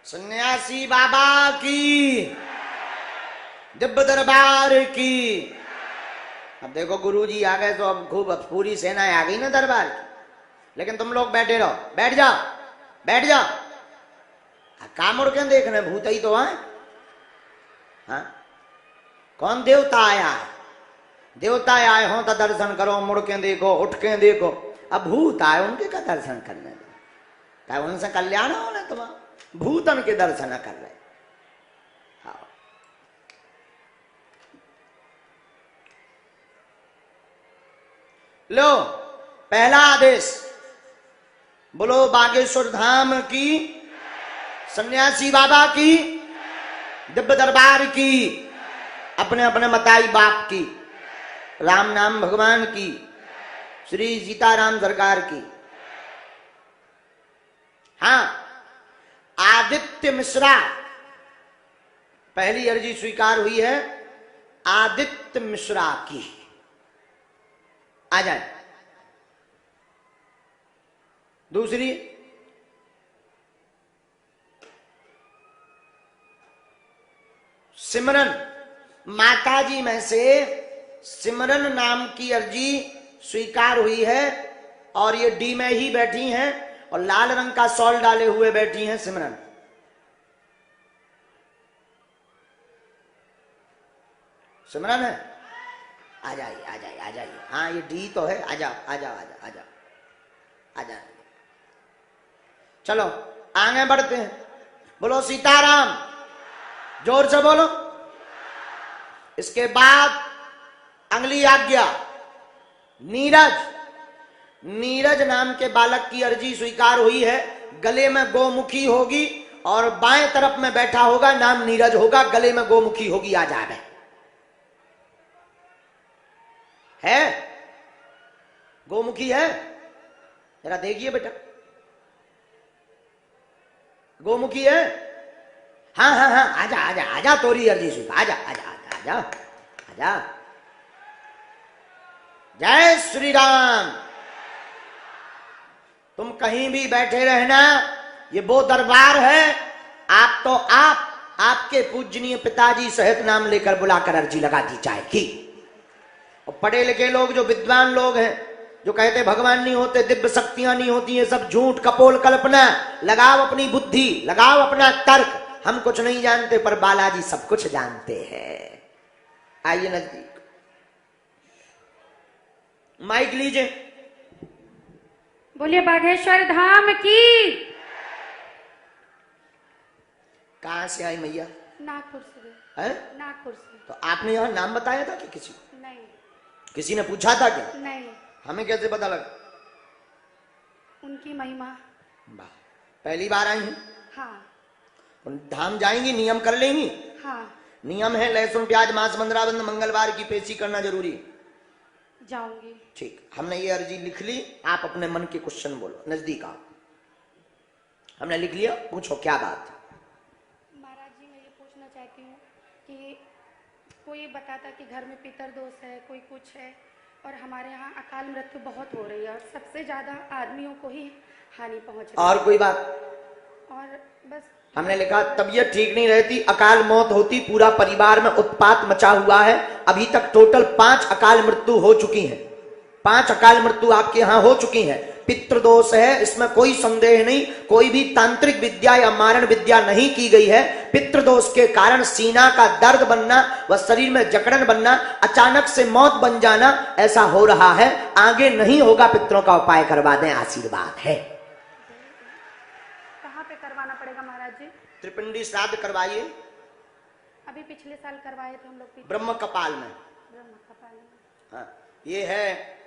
सन्यासी बाबा की, दिव्य दरबार की। अब देखो गुरुजी आ गए तो अब खूब पूरी सेना आ गई ना दरबार की, लेकिन तुम लोग बैठे रहो। बैठ जाओ, बैठ जाओ। काम उड़ के देखने भूत ही तो है। हाँ? कौन देवता आया है? देवता आए हो तो दर्शन करो, मुड़ के देखो, उठ के देखो। अब भूत आए उनके का दर्शन करने दो, क्या उनसे कल्याण होने तुम्हारा? भूतन के दर्शन कर रहे। हाँ। लो पहला आदेश, बोलो बागेश्वर धाम की, सन्यासी बाबा की, दिव्य दरबार की, अपने अपने मताई बाप की, राम नाम भगवान की, श्री सीताराम सरकार की। हाँ, आदित्य मिश्रा, पहली अर्जी स्वीकार हुई है आदित्य मिश्रा की। आ जाए। दूसरी, सिमरन, माताजी में से सिमरन नाम की अर्जी स्वीकार हुई है, और ये डी में ही बैठी हैं और लाल रंग का शॉल डाले हुए बैठी हैं सिमरन। सिमरन है? आ जाइए, आ जाइए, आ जाइए। हाँ ये डी तो है। आ जाओ, आ जाओ, आ जाओ, आ जाओ, आ जाओ। चलो आगे बढ़ते हैं। बोलो सीताराम, जोर से बोलो। इसके बाद अगली आज्ञा, नीरज, नीरज नाम के बालक की अर्जी स्वीकार हुई है। गले में गोमुखी होगी और बाएं तरफ में बैठा होगा, नाम नीरज होगा, गले में गोमुखी होगी। आ जाए है? गोमुखी है? जरा देखिए बेटा, गोमुखी है? हाँ हाँ हाँ, आजा आजा आजा, तोरी अर्जी स्वीकार। आजा आजा आजा आजा आजा। जय श्री राम। तुम कहीं भी बैठे रहना, ये वो दरबार है। आप तो आपके पूजनीय पिताजी सहित नाम लेकर बुलाकर अर्जी लगा दी जाएगी। और पढ़े लिखे लोग, जो विद्वान लोग हैं, जो कहते भगवान नहीं होते, दिव्य शक्तियां नहीं होती, ये सब झूठ कपोल कल्पना। लगाओ अपनी बुद्धि, लगाओ अपना तर्क। हम कुछ नहीं जानते पर बालाजी सब कुछ जानते हैं। आइए नजदीक, माइक लीजिए। बोलिए बागेश्वर धाम की। कहां से आई मैया? नागपुर से है? नागपुर से। तो आपने यहाँ नाम बताया था कि किसी को? नहीं। किसी ने पूछा था क्या? नहीं। हमें कैसे पता लगा? उनकी महिमा। वाह, पहली बार आई हैं? हाँ। धाम जाएंगी, नियम कर लेंगी? हाँ। नियम है लहसुन प्याज मांस बंदराबंद मंगलवार की पेशी करना जरूरी। जाऊंगी। ठीक, हमने ये अर्जी लिख ली। आप अपने मन के क्वेश्चन बोलो, नजदीक आओ। हमने लिख लिया, पूछो क्या बात। महाराज जी, मैं ये पूछना चाहती हूँ कि कोई बताता कि घर में पितर दोष है, कोई कुछ है, और हमारे यहाँ अकाल मृत्यु बहुत हो रही है, और सबसे ज्यादा आदमियों को ही हानि पहुँच रही है। और कोई बात? और बस हमने लिखा तबीयत ठीक नहीं रहती, अकाल मौत होती, पूरा परिवार में उत्पात मचा हुआ है। अभी तक टोटल 5 अकाल मृत्यु हो चुकी हैं। 5 अकाल मृत्यु आपके यहाँ हो चुकी हैं। पितृदोष है, इसमें कोई संदेह नहीं। कोई भी तांत्रिक विद्या या मारण विद्या नहीं की गई है। पितृदोष के कारण सीना का दर्द बनना व शरीर में जकड़न बनना, अचानक से मौत बन जाना, ऐसा हो रहा है। आगे नहीं होगा, पितरों का उपाय करवा दें, आशीर्वाद है। कहाँ पे करवाना पड़ेगा महाराज जी? त्रिपिंडी श्राद्ध करवाइए। अभी पिछले साल करवाए थे हम लोग ब्रह्म कपाल में। ब्रह्म कपाल में। हाँ, ये है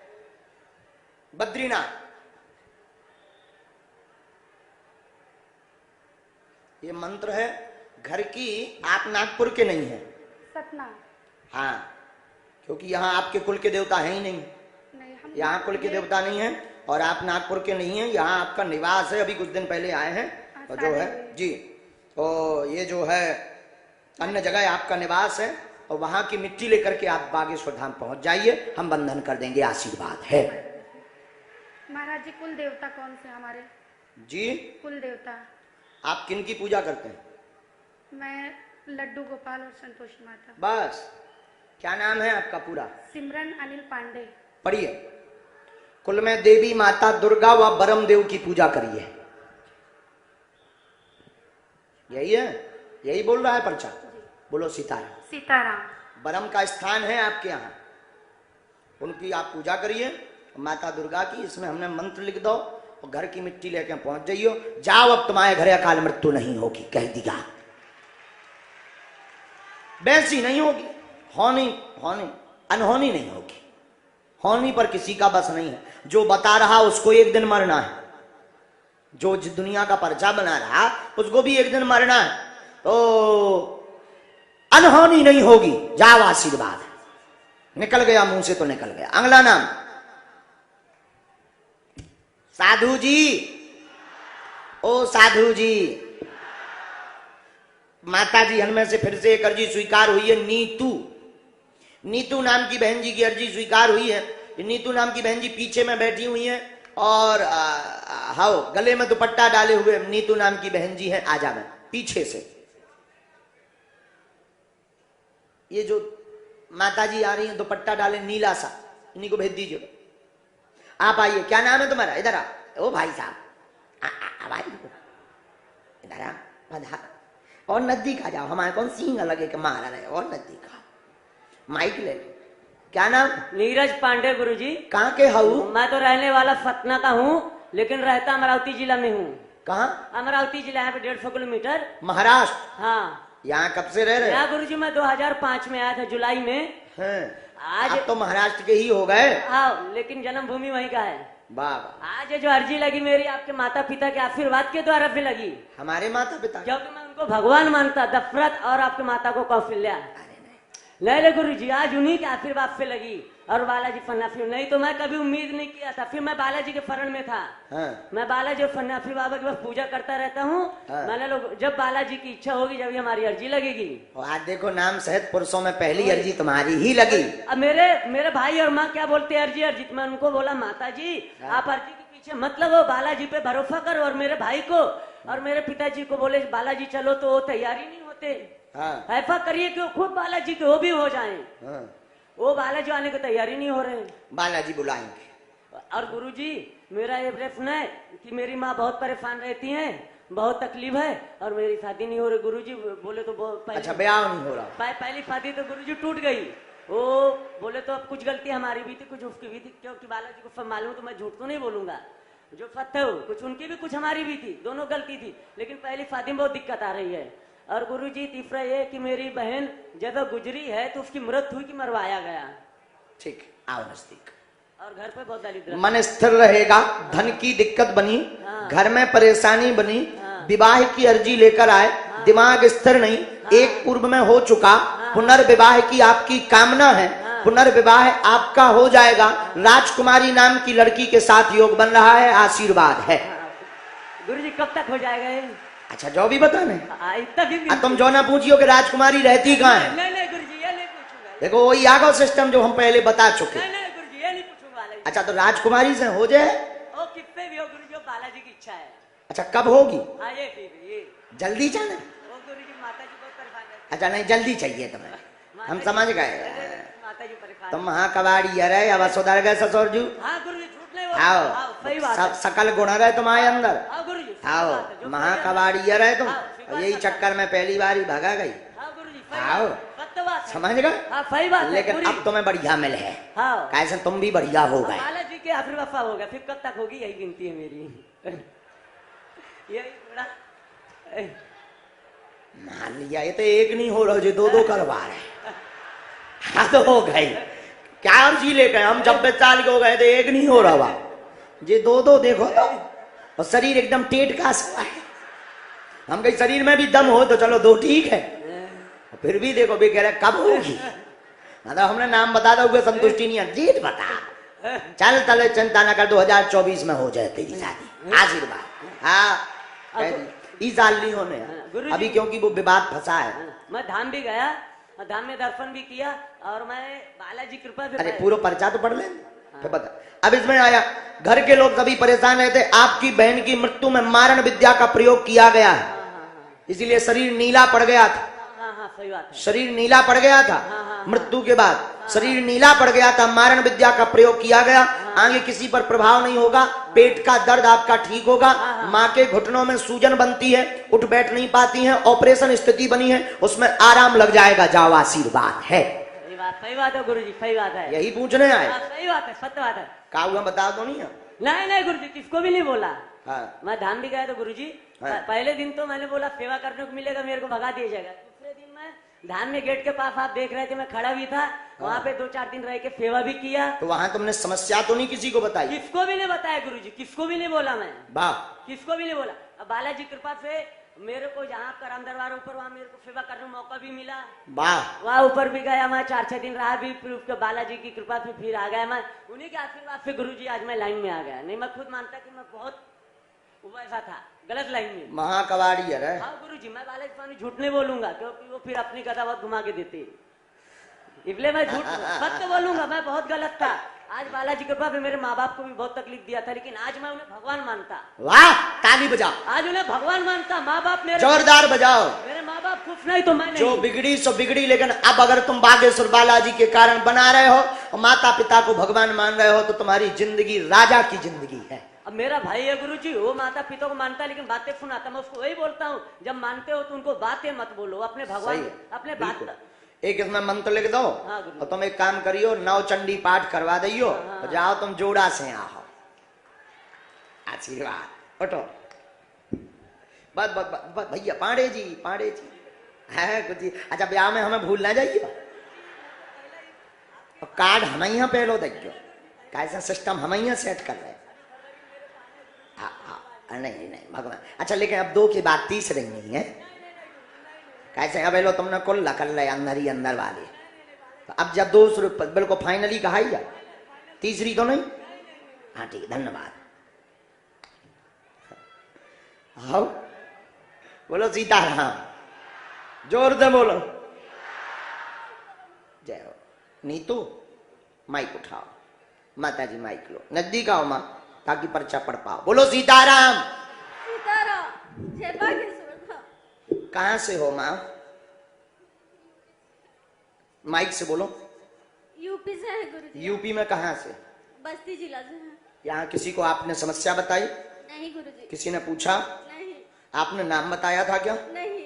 बद्रीनाथ। ये मंत्र है घर की। आप नागपुर के नहीं हैं? सतना। हाँ, क्योंकि यहाँ आपके कुल के देवता हैं ही नहीं। हम यहाँ कुल के देवता नहीं हैं और आप नागपुर के नहीं हैं। यहाँ आपका निवास है। अभी कुछ दिन पहले आए हैं और जो है जी, तो ये जो है अन्य जगह आपका निवास है, और वहां की मिट्टी लेकर के आप बागेश्वर धाम पहुंच जाइए, हम बंधन कर देंगे, आशीर्वाद है। महाराज जी, कुल देवता कौन से हमारे? जी, कुल देवता आप किन की पूजा करते हैं? मैं लड्डू गोपाल और संतोषी माता। बस। क्या नाम है आपका पूरा? सिमरन अनिल पांडे। पढ़िए। कुल में देवी माता दुर्गा व बरम देव की पूजा करिए। यही है, यही बोल रहा है पर्चा। बोलो सीताराम। सीताराम। बरम का स्थान है आपके यहाँ, उनकी आप पूजा करिए, माता दुर्गा की। इसमें हमने मंत्र लिख दो और घर की मिट्टी लेके पहुंच जाइयो। जाओ, अब तुम्हारे घरे अकाल मृत्यु नहीं होगी, कह दिया। वैसी नहीं होगी, होनी होनी अनहोनी नहीं होगी। होनी पर किसी का बस नहीं है। जो बता रहा उसको एक दिन मरना है, जो दुनिया का पर्चा बना रहा उसको भी एक दिन मरना है। तो अनहोनी नहीं होगी। जाओ, आशीर्वाद। निकल गया मुंह से तो निकल गया। अगला नाम साधु जी। ओ साधु जी, माता जी हमें से फिर से एक अर्जी स्वीकार हुई है। नीतू, नीतू नाम की बहन जी की अर्जी स्वीकार हुई है। नीतू नाम की बहन जी पीछे में बैठी हुई है और हाओ गले में दुपट्टा डाले हुए नीतू नाम की बहन जी है। आ जावे पीछे से। ये जो माता जी आ रही है दुपट्टा डाले नीला सा, इन्हीं को भेज दीजिए। आप आइए। क्या नाम है तुम्हारा? इधर आओ। ओ भाई साहब, इधर आ, पधार। और नजदीक आ जाओ, हमारे कौन सींग लगे कि मारा रहे। और नजदीक आओ, माइक ले लो। क्या नाम? नीरज पांडे गुरुजी। कहाँ के हूँ? मैं तो रहने वाला सतना का हूँ, लेकिन रहता अमरावती जिला में हूँ। कहाँ? अमरावती जिला, यहाँ पे 150 किलोमीटर। महाराष्ट्र। हाँ। यहाँ कब से रह रहे? यहाँ गुरुजी मैं 2005 में आया था, जुलाई में। हैं। आज आप तो महाराष्ट्र के ही हो गए। हाँ, लेकिन जन्मभूमि वहीं का है। बाबा, आज ये जो अर्जी लगी मेरी आपके माता पिता के आशीर्वाद के द्वारा भी लगी, हमारे माता पिता? क्योंकि मैं उनको भगवान मानता, दशरथ और आपके माता को कौशल्या। ले गुरु जी, आज उन्हीं के आशीर्वाद से लगी। और बालाजी फन्नाफी, नहीं तो मैं कभी उम्मीद नहीं किया था। फिर मैं बालाजी के शरण में था। हाँ। मैं बालाजी और फन्नाफी बाबा की बस पूजा करता रहता हूँ। हाँ। मैंने लोग जब बालाजी की इच्छा होगी जब हमारी अर्जी लगेगी। और आज देखो नाम सहित पुरुषों में पहली अर्जी तुम्हारी ही लगी। अब मेरे भाई और माँ क्या बोलते हैं अर्जी अर्जी। मैं उनको बोला माता जी आप अर्जी के पीछे मत लगो, बालाजी पे भरोसा करो। और मेरे भाई को और मेरे पिताजी को बोले बालाजी चलो, तो वो तैयारी नहीं होते। हाँ। ऐसा करिए कि खुद बालाजी के वो भी हो जाए। हाँ। वो बालाजी आने की तैयारी नहीं हो रहे। बालाजी बुलाएंगे। और गुरुजी मेरा ये प्रश्न है कि मेरी माँ बहुत परेशान रहती हैं, बहुत तकलीफ है और मेरी शादी नहीं हो रही। गुरुजी बोले तो अच्छा, ब्याह नहीं हो रहा? पहली शादी तो गुरुजी टूट गई। वो बोले तो अब कुछ गलती हमारी भी थी, कुछ उसकी भी थी, क्योंकि बालाजी को सब मालूम, तो मैं झूठ तो नहीं बोलूंगा। जो सत्य हो, कुछ उनकी भी कुछ हमारी भी थी, दोनों गलती थी। लेकिन पहली शादी में बहुत दिक्कत आ रही है। और गुरुजी तीसरा ये कि मेरी बहन जब गुजरी है तो उसकी मृत्यु हुई कि मरवाया गया। ठीक, आओ नजदीक। और घर पे बहुत दरिद्र, मन स्थिर रहेगा, धन की दिक्कत बनी, घर में परेशानी बनी, विवाह की अर्जी लेकर आए, दिमाग स्थिर नहीं, एक पूर्व में हो चुका, पुनर्विवाह की आपकी कामना है, पुनर्विवाह आपका हो जाएगा। राजकुमारी नाम की लड़की के साथ योग बन रहा है, आशीर्वाद है। गुरुजी कब तक हो जाएगा ये? अच्छा, जो भी बताने। इतना तुम जो ना पूछियो कि राजकुमारी रहती कहाँ है। नहीं गुरुजी ये नहीं पूछूंगा। देखो वही आगो सिस्टम जो हम पहले बता चुके। नहीं गुरुजी ये नहीं पूछूंगा। अच्छा, तो राजकुमारी से हो जाए। ओ कितने भी हो गुरुजी, बालाजी की इच्छा है। अच्छा, कब होगी? हाँ ये जल्दी जाने? ओ गुरुजी माता जी बहुत परेशान है। अच्छा, नहीं जल्दी चाहिए तुम्हें, हम समझ गए। माता जी परेशान। तुम महाकबाड़ी अरे अब सुधर गए ससुर जी। हाँ गुरुजी झूठ नहीं आओ, सही बात है। सकल गुण रहे तुम्हारे अंदर। हाँ गुरुजी आओ, महाकबाड़ी रहे तुम। यही चक्कर में पहली बार ही भागा गई। हाँ गुरुजी आओ, समझ गए। हाँ सही बात है। लेकिन अब तुम्हें बढ़िया मिले है। हाँ कैसे तुम भी बढ़िया हो गए। बालाजी के आशीर्वाद हो गया। फिर कब तक होगी यही गिनती है मेरी। यही थोड़ा मान लिया, ये तो एक नहीं हो रहा, जो दो दो करवा रहे। हाँ तो हो गई। क्या अर्जी लेकर हम 90 साल के हो गए तो एक नहीं हो रहा, ये दो दो देखो तो। और शरीर एकदम टेट का है। हम कहीं शरीर में भी दम हो तो चलो दो ठीक है, फिर भी देखो भी कह रहे कब होगी। मतलब हमने नाम बता दो, संतुष्टि नहीं है, डेट बता। चल तले चिंता न कर, 2024 में हो जाए तेरी शादी, आशीर्वाद। हाँ, इस साल नहीं होने अभी, क्योंकि वो विवाद फंसा है। मैं धाम भी गया, धाम में दर्शन भी किया और मैं बालाजी कृपा से। अरे पूरा पर्चा तो पढ़ ले, फिर बता। अब इसमें आया, घर के लोग सभी परेशान रहते, आपकी बहन की मृत्यु में मारण विद्या का प्रयोग किया गया है। इसीलिए शरीर नीला पड़ गया था। हाँ हाँ सही बात है। शरीर नीला पड़ गया था हाँ। मृत्यु के बाद शरीर नीला पड़ गया था। मारण विद्या का प्रयोग किया गया। आगे किसी पर प्रभाव नहीं होगा। पेट का दर्द आपका ठीक होगा। माँ के घुटनों में सूजन बनती है, उठ बैठ नहीं पाती हैं, ऑपरेशन स्थिति बनी है, उसमें आराम लग जाएगा। जाओ, आशीर्वाद है। सही बात है गुरुजी, सही बात है। यही पूछने आए। सही बात है, सत्य बात है। का हुआ बता दो नहीं। नहीं गुरुजी, किसको भी नहीं बोला। हाँ। मैं धाम भी गया तो गुरुजी, हाँ। पहले दिन तो मैंने बोला सेवा करने को मिलेगा, मेरे को भगा दिया जाएगा। दूसरे दिन मैं धाम में गेट के पास आप देख रहे थे, मैं खड़ा भी था वहाँ पे, 2-4 दिन रह के सेवा भी किया। तो वहां तुमने समस्या तो नहीं किसी को बताई? किसको भी नहीं बताया गुरुजी, किसको भी नहीं बोला मैं। वाह। किसको भी नहीं बोला। अब बालाजी कृपा से मेरे को जहाँ करम दरबार ऊपर, वहाँ मेरे को सेवा करने का मौका भी मिला। वाह। वहाँ ऊपर भी गया मैं, 4-6 दिन रहा भी, फिर उसके बालाजी की कृपा से फिर आ गया मैं। उन्हीं के आशीर्वाद से गुरुजी आज मैं लाइन में आ गया। नहीं मैं खुद मानता कि मैं बहुत वैसा था, गलत लाइन में। महाकवाड़ी है। हाँ गुरुजी, मैं बालाजी स्वामी झूठ नहीं बोलूंगा, क्योंकि वो फिर अपनी कथा बहुत घुमा के देते, इसलिए मैं झूठ सत्य बोलूंगा। मैं बहुत गलत था। आज बालाजी कृपा से मेरे माँ बाप को भी बहुत तकलीफ दिया था, लेकिन आज मैं उन्हें भगवान मानता। वाह, ताली बजाओ। आज उन्हें भगवान मानता। माँ बाप मेरे जोरदार बजाओ। मेरे माँ बाप खुश नहीं तो मैं नहीं। जो बिगड़ी सो बिगड़ी, लेकिन अब अगर तुम बागेश्वर बालाजी के कारण बना रहे हो और माता पिता को भगवान मान रहे हो, तो तुम्हारी जिंदगी राजा की जिंदगी है। अब मेरा भाई है गुरुजी, वो माता पिता को मानता है, लेकिन बातें सुनाता। मैं उसको वही बोलता हूँ, जब मानते हो तो उनको बातें मत बोलो, अपने भगवान अपने बात। एक इसमें मंत्र लिख दो। हाँ, और तुम एक काम करियो, 9 चंडी पाठ करवा दियो। हाँ, तो जाओ तुम जोड़ा से आओ। आशीर्वाद उठो। बस बस बस भैया, पांडे जी है कुछ जी। अच्छा, ब्याह में हमें भूल ना जाइए। कार्ड हम यहाँ पे लो देखियो, कैसा सिस्टम हम यहाँ सेट कर रहे हैं। नहीं भगवान। अच्छा, लेकिन अब 2 की बात तीसरी नहीं है। कैसे अब लो तुमने कुल कर रहे अंदर ही अंदर वाले। तो अब जब 2 बिल्कुल फाइनली कहा ही, तीसरी तो नहीं। हाँ ठीक, धन्यवाद। हाँ बोलो सीताराम, जोर से बोलो। जय हो। नीतू माइक उठाओ। माता जी माइक लो, नजदीक आओ माँ, ताकि पर्चा पढ़ पाओ। बोलो सीताराम। जय बागेश्वर। कहां से हो माँ? माइक से बोलो। यूपी से है गुरुजी। यूपी में कहां से? बस्ती जिला से है। यहाँ किसी को आपने समस्या बताई? नहीं गुरुजी। किसी ने पूछा? नहीं। आपने नाम बताया था क्या? नहीं।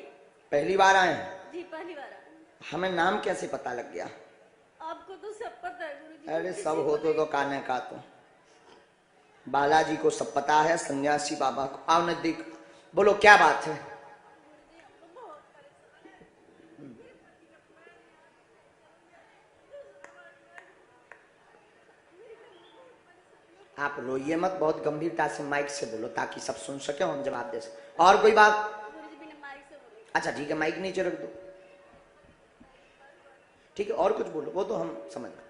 पहली बार आए हैं? जी पहली बार आए। हमें नाम कैसे पता लग गया? आपको तो सब पता है गुरुजी। अरे सब हो तो काने का। तो बालाजी को सब पता है, सन्यासी बाबा को। आओ नजदीक, बोलो क्या बात है? आप रोइए मत, बहुत गंभीरता से माइक से बोलो, ताकि सब सुन सके, हम जवाब दे सके। और कोई बात? अच्छा ठीक है, माइक नीचे रख दो। ठीक है, और कुछ बोलो, वो तो हम समझ गए।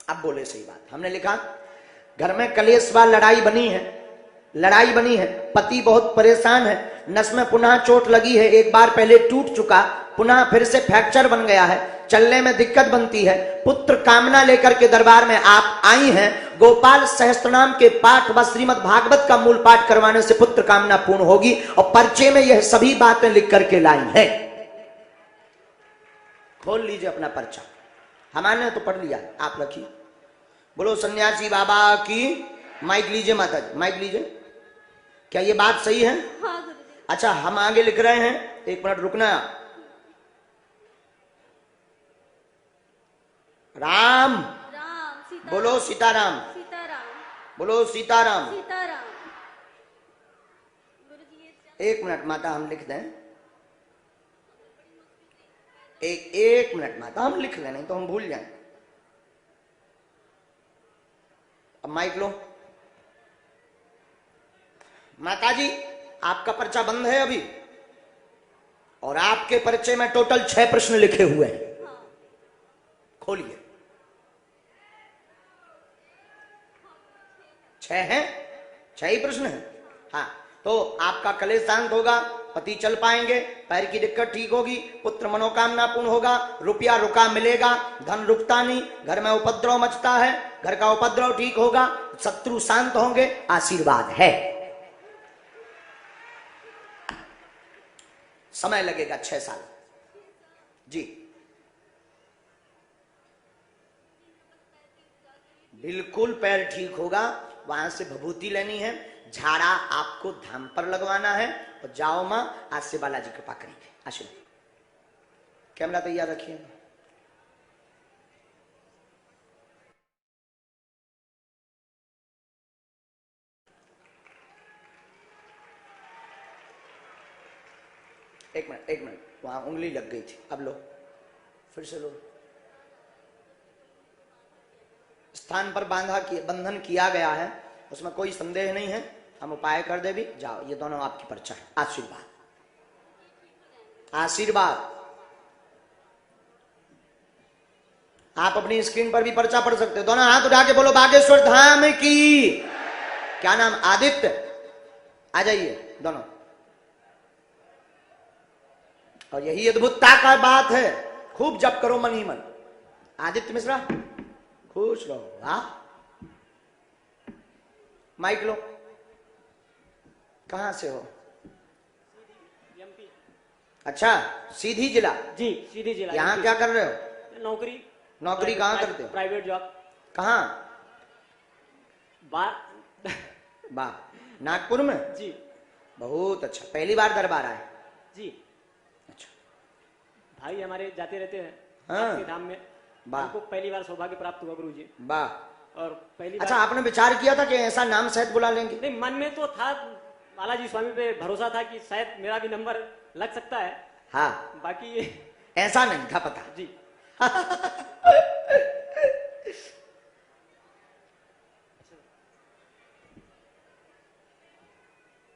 अब बोले सही बात। हमने लिखा घर में कलेश व लड़ाई बनी है, पति बहुत परेशान है, नस में पुनः चोट लगी है, एक बार पहले टूट चुका, पुनः फिर से फ्रैक्चर बन गया है, चलने में दिक्कत बनती है, पुत्र कामना लेकर के दरबार में आप आई हैं, गोपाल सहस्त्रनाम के पाठ व श्रीमद् भागवत का मूल पाठ करवाने से पुत्र कामना पूर्ण होगी, और पर्चे में यह सभी बातें लिख करके लाई हैं। खोल लीजिए अपना पर्चा, हमारे तो पढ़ लिया, आप रखिए। बोलो सन्यासी बाबा की। माइक लीजिए माता जी, माइक लीजिए। क्या ये बात सही है? हाँ गुरुजी। अच्छा, हम आगे लिख रहे हैं, 1 मिनट रुकना। राम राम सीता। बोलो सीताराम। सीताराम। बोलो सीताराम। सीताराम। गुरुजी 1 मिनट माता, हम लिख दें। एक मिनट माता, हम लिख लें, नहीं तो हम भूल जाएं। अब माइक लो। माता जी, आपका पर्चा बंद है अभी, और आपके पर्चे में टोटल 6 प्रश्न लिखे हुए हैं। हाँ। खोलिए। 6 हैं, 6 ही प्रश्न है। हाँ, तो आपका कलेश शांत होगा, पति चल पाएंगे, पैर की दिक्कत ठीक होगी, पुत्र मनोकामना पूर्ण होगा, रुपया रुका मिलेगा, धन रुकता नहीं, घर में उपद्रव मचता है, घर का उपद्रव ठीक होगा, शत्रु शांत होंगे, आशीर्वाद है। समय लगेगा 6 साल। जी बिल्कुल पैर ठीक होगा। वहां से भभूति लेनी है, झाड़ा आपको धाम पर लगवाना है और जाओ मां, आज से बालाजी कृपा करेंगे। आशीर्वाद। कैमरा तैयार रखिए। एक मिनट, वहां उंगली लग गई थी, अब लो, फिर से लो। स्थान पर बंधन किया गया है, उसमें कोई संदेह नहीं है। हम उपाय कर दे भी। जाओ, ये दोनों आपकी पर्चा है। आशीर्वाद, आशीर्वाद। आप अपनी स्क्रीन पर भी पर्चा पढ़ सकते हो। दोनों हाथ उठा के बोलो बागेश्वर धाम की। क्या नाम? आदित्य। आ जाइए दोनों। और यही अद्भुतता का बात है, खूब जप करो मन ही मन। आदित्य मिश्रा खुश रहो। हाँ, माइक लो। कहां से हो? एमपी। अच्छा, सीधी जिला। जी, सीधी जिला। यहाँ क्या कर रहे हो? नौकरी कहाँ करते हो? Private job. कहाँ? बाहर। नागपुर में? जी। बहुत अच्छा। पहली बार दरबार आए? जी। अच्छा। भाई हमारे जाते रहते हैं हाँ। आपके धाम में। हमको पहली बार सौभाग्य प्राप्त हुआ गुरु जी। वाह। और पहली अच्छा, बार आपने विचार किया था कि ऐसा नाम शायद बुला लेंगे? नहीं, मन में तो था, बालाजी स्वामी पे भरोसा था कि शायद मेरा भी नंबर लग सकता है। हाँ, बाकी ऐसा नहीं था पता। जी।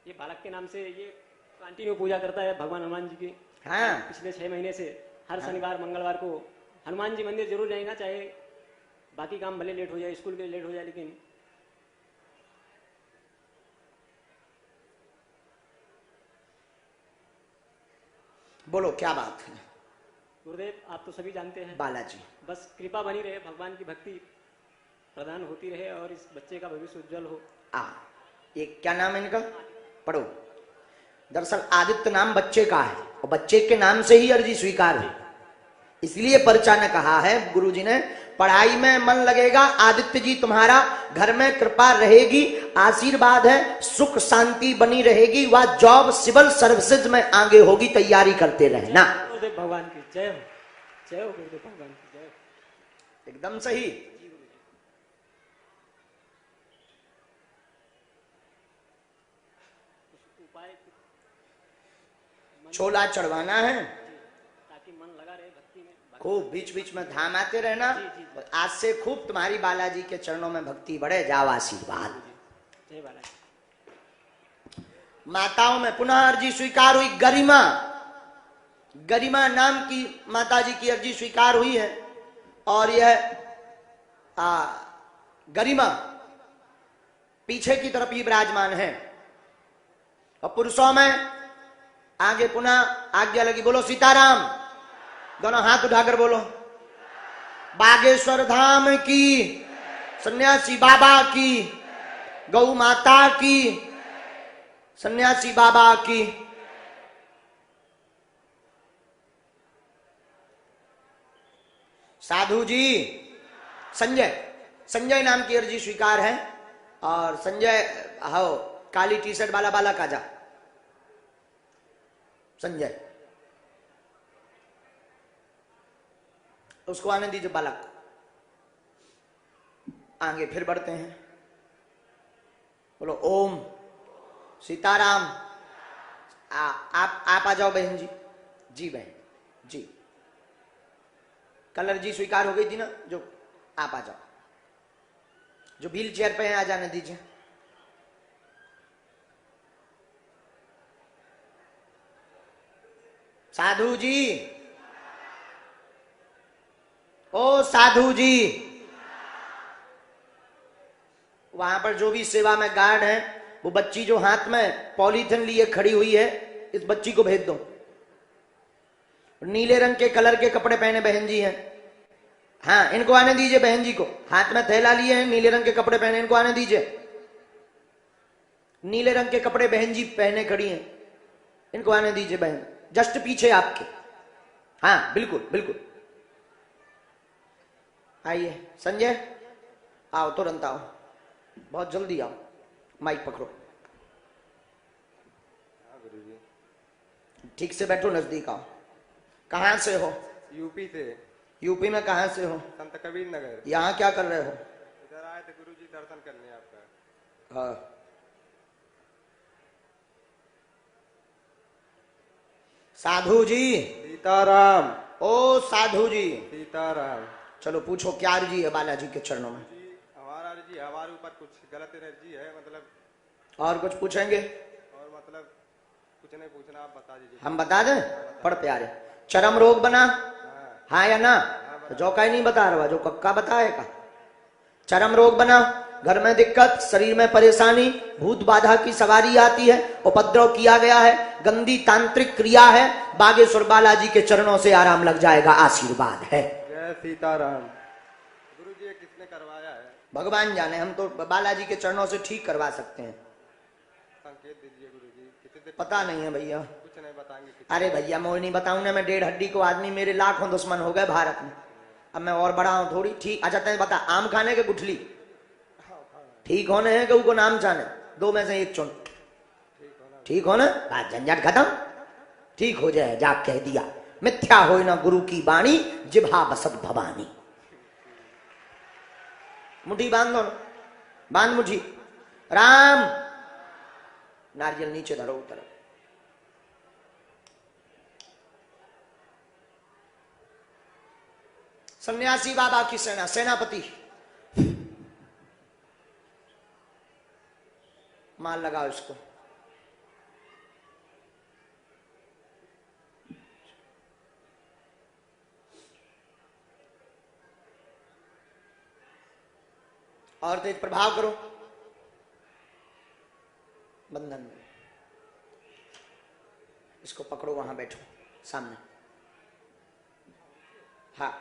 ये बालक के नाम से ये कंटिन्यू पूजा करता है भगवान हनुमान जी की। हाँ। पिछले 6 महीने से हर शनिवार मंगलवार को हनुमान जी मंदिर जरूर जाएगा, चाहे बाकी काम भले लेट हो जाए, स्कूल के लेट हो जाए, लेकिन बोलो क्या बात है? गुरुदेव आप तो सभी जानते हैं, बालाजी बस कृपा बनी रहे, भगवान की भक्ति प्रदान होती रहे और इस बच्चे का भविष्य उज्जवल हो। ये क्या नाम है इनका? पढ़ो। दरअसल आदित्य नाम बच्चे का है और बच्चे के नाम से ही अर्जी स्वीकार है, इसलिए पर्चा ने कहा है गुरुजी ने, पढ़ाई में मन लगेगा आदित्य जी, तुम्हारा घर में कृपा रहेगी, आशीर्वाद है, सुख शांति बनी रहेगी, वह जॉब सिविल सर्विसेज में आगे होगी, तैयारी करते रहना। गुरुदेव भगवान की जय हो। जय हो गुरुदेव भगवान की जय हो। एकदम सही। उपाय छोला चढ़वाना है, ताकि मन लगा रहे भक्ति में। खूब बीच बीच में धाम आते रहना। जी, जी, जी। आज से खूब तुम्हारी बालाजी के चरणों में भक्ति बढ़े। जाओ, आशीर्वाद। जय बालाजी। माताओं में पुनः अर्जी स्वीकार हुई। गरिमा, गरिमा नाम की माताजी की अर्जी स्वीकार हुई है और यह गरिमा पीछे की तरफ ही विराजमान है। और पुरुषों में आगे पुनः आज्ञा लगी, बोलो सीताराम। दोनों हाथ उठाकर बोलो बागेश्वर धाम की, सन्यासी बाबा की, गौ माता की, सन्यासी बाबा की। साधु जी संजय नाम की अर्जी स्वीकार है। और संजय हो, काली टी शर्ट वाला बालक आजा। संजय, उसको आने दीजिए बालक। आगे फिर बढ़ते हैं, बोलो ओम सीताराम। आप आ जाओ बहन जी। जी बहन जी, कल अर्जी स्वीकार हो गई थी ना, जो आप आ जाओ। जो व्हील चेयर पे हैं आ जाने दीजिए। साधु जी, ओ साधु जी, वहां पर जो भी सेवा में गार्ड है, वो बच्ची जो हाथ में पॉलीथिन लिए खड़ी हुई है, इस बच्ची को भेज दो। नीले रंग के कलर के कपड़े पहने बहन जी हैं, हाँ इनको आने दीजिए। बहन जी को हाथ में थैला लिए हैं, नीले रंग के कपड़े पहने, इनको आने दीजिए। नीले रंग के कपड़े बहन जी पहने खड़ी हैं, इनको आने दीजिए बहन। जस्ट पीछे आपके। हाँ बिल्कुल बिल्कुल। आइए संजय, आओ तुरंत आओ, बहुत जल्दी आओ, माइक पकड़ो। ठीक से बैठो, नजदीक आओ। कहाँ से हो? यूपी से। यूपी में कहाँ से हो? संत कबीर नगर। यहाँ क्या कर रहे हो? इधर आए थे गुरुजी दर्शन करने आपका। हाँ। साधु जी। सीताराम। ओ साधु जी। सीताराम। चलो पूछो, क्या अर्जी है बालाजी के चरणों में? जी हमारा जी हमारे ऊपर कुछ गलत एनर्जी है, मतलब और कुछ पूछेंगे? और मतलब कुछ नहीं पूछना, आप बता दीजिए। हम बता दें? पढ़ प्यारे। चरम रोग बना? हाँ या ना? तो जो का ही नहीं बता रहा, जो कक्का बताएगा। चरम रोग बना, घर में दिक्कत, शरीर में परेशानी, भूत बाधा की सवारी आती है, उपद्रव किया गया है, गंदी तांत्रिक क्रिया है, बागेश्वर बालाजी के चरणों से आराम लग जाएगा, आशीर्वाद है। जय सीताराम। गुरुजी ये किसने करवाया है? भगवान जाने, हम तो बालाजी के चरणों से ठीक करवा सकते हैं। संकेत दीजिए गुरुजी। किसी से पता नहीं है भैया। कुछ नहीं बताएंगे? अरे भैया मैं नहीं बताऊं ना, मैं 1.5 हड्डी को आदमी, मेरे लाखों दुश्मन हो गए भारत में, अब मैं और बड़ा हूं थोड़ी। ठीक, अच्छा तेरे बता, आम खाने के गुठली ठीक होने हैं कि उनको नाम जाने? दो में से एक चुन। ठीक हो ना, बात झंझट खत्म, ठीक हो जाए। जाग कह दिया, मिथ्या होई ना गुरु की बाणी, जिभा बसत भवानी। मुट्ठी बांध दो, बांध मुट्ठी। राम, नारियल नीचे धरो उतर। सन्यासी बाबा की सेना, सेनापति, माल लगाओ इसको। और तेज प्रभाव करो बंधन में। इसको पकड़ो, वहां बैठो सामने। हाँ,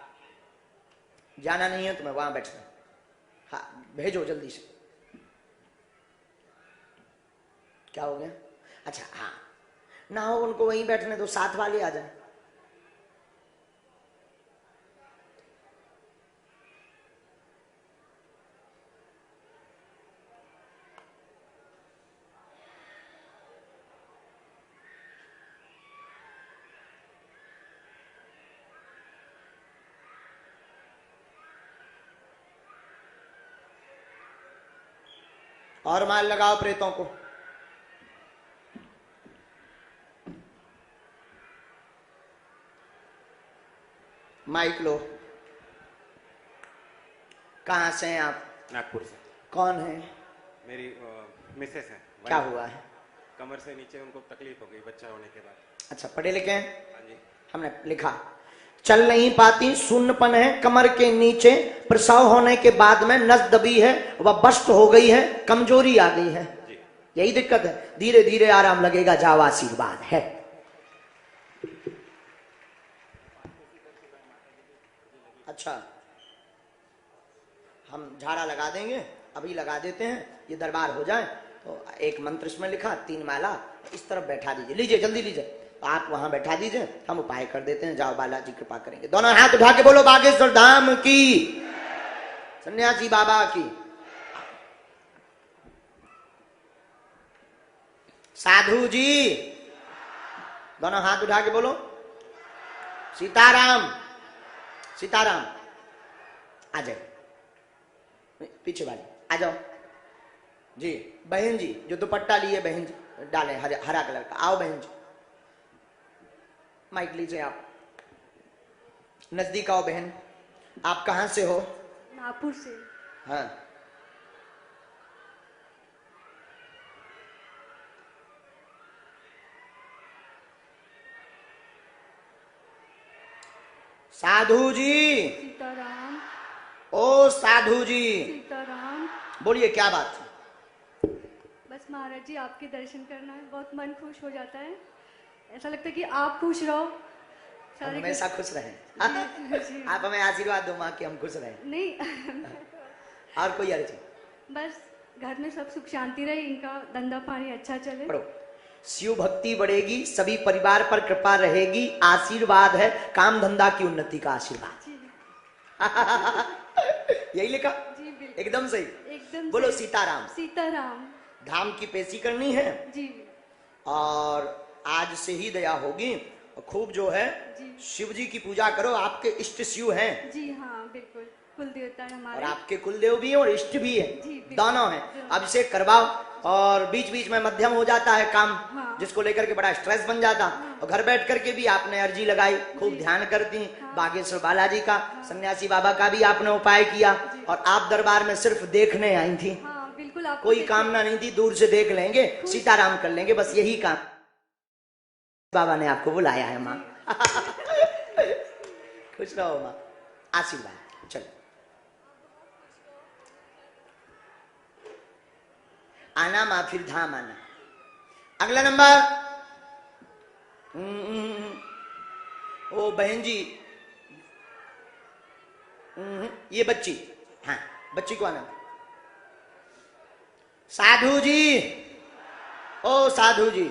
जाना नहीं है तुम्हें, वहां बैठना। हाँ भेजो जल्दी से। क्या हो गया? अच्छा हाँ, ना हो उनको वहीं बैठने दो, साथ वाले आ जाए। और माल लगाओ प्रेतों को। माइक लो। कहाँ से हैं आप? नागपुर से। कौन है? मेरी मिसेस है। क्या हुआ है? कमर से नीचे उनको तकलीफ हो गई बच्चा होने के बाद। अच्छा, पढ़े लिखे हैं? हाँ जी। हमने लिखा, चल नहीं पाती, शून्यपन है कमर के नीचे, प्रसव होने के बाद में नस दबी है, वह बस्ट हो गई है, कमजोरी आ गई है, यही दिक्कत है। धीरे धीरे आराम लगेगा, जाओ, आशीर्वाद है। अच्छा, हम झाड़ा लगा देंगे, अभी लगा देते हैं, ये दरबार हो जाए तो एक मंत्र इसमें लिखा, 3 माला इस तरफ बैठा दीजिए। लीजिए जल्दी लीजिए, आप वहां बैठा दीजिए, हम उपाय कर देते हैं। जाओ, बालाजी कृपा करेंगे। दोनों हाथ उठा के बोलो, बागेश्वर धाम की, सन्यासी बाबा की। साधु जी, दोनों हाथ उठा के बोलो, सीताराम, सीताराम। आ जाओ, पीछे वाले आ जाओ जी। बहन जी, जो दुपट्टा लिए बहन जी, डालें हरा कलर का। आओ बहन जी, माइक लीजिए आप, नजदीक आओ बहन। आप कहां से हो? नागपुर से। हाँ, साधु जी। सीताराम। ओ साधु जी, सीताराम। बोलिए क्या बात है? बस महाराज जी, आपके दर्शन करना है, बहुत मन खुश हो जाता है, ऐसा लगता है कि आप खुश रहो, हम हमेशा खुश रहें। जी। आप हमें आशीर्वाद दो माँ कि हम खुश रहें। नहीं और कोई अर्जी? बस घर में सब सुख शांति रहे, इनका धंधा पानी अच्छा चले। पढ़ो। शिव भक्ति बढ़ेगी, सभी परिवार पर कृपा रहेगी, आशीर्वाद है, काम धंधा की उन्नति का आशीर्वाद। यही लिखा? जी बिल्कुल, एकदम सही। एकदम बोलो सही। सीताराम। सीताराम। धाम की पेशी करनी है जी और आज से ही दया होगी। खूब जो है जी। शिव जी की पूजा करो, आपके इष्ट शिव हैं जी हाँ बिल्कुल, कुल देवता है और हमारे। आपके कुलदेव भी हैं और इष्ट भी है, जी, बिल्कुल। दोनों हैं। दोनों। अब इसे करवाओ और बीच बीच में मध्यम हो जाता है काम, हाँ। जिसको लेकर के बड़ा स्ट्रेस बन जाता। और घर बैठ करके भी आपने अर्जी लगाई, खूब जी। ध्यान करती। हाँ। बागेश्वर बालाजी का, सन्यासी बाबा का भी आपने उपाय किया और आप दरबार में सिर्फ देखने आई थी, हाँ बिल्कुल, आप कोई कामना नहीं थी, दूर से देख लेंगे, सीताराम कर लेंगे, बस यही काम बाबा ने आपको बुलाया है माँ। खुश रहो माँ, आशीर्वाद। चलो आना माँ, फिर धाम आना। अगला नंबर। ओ बहन जी, ये बच्ची, हाँ बच्ची को आना। साधु जी, ओ साधु जी,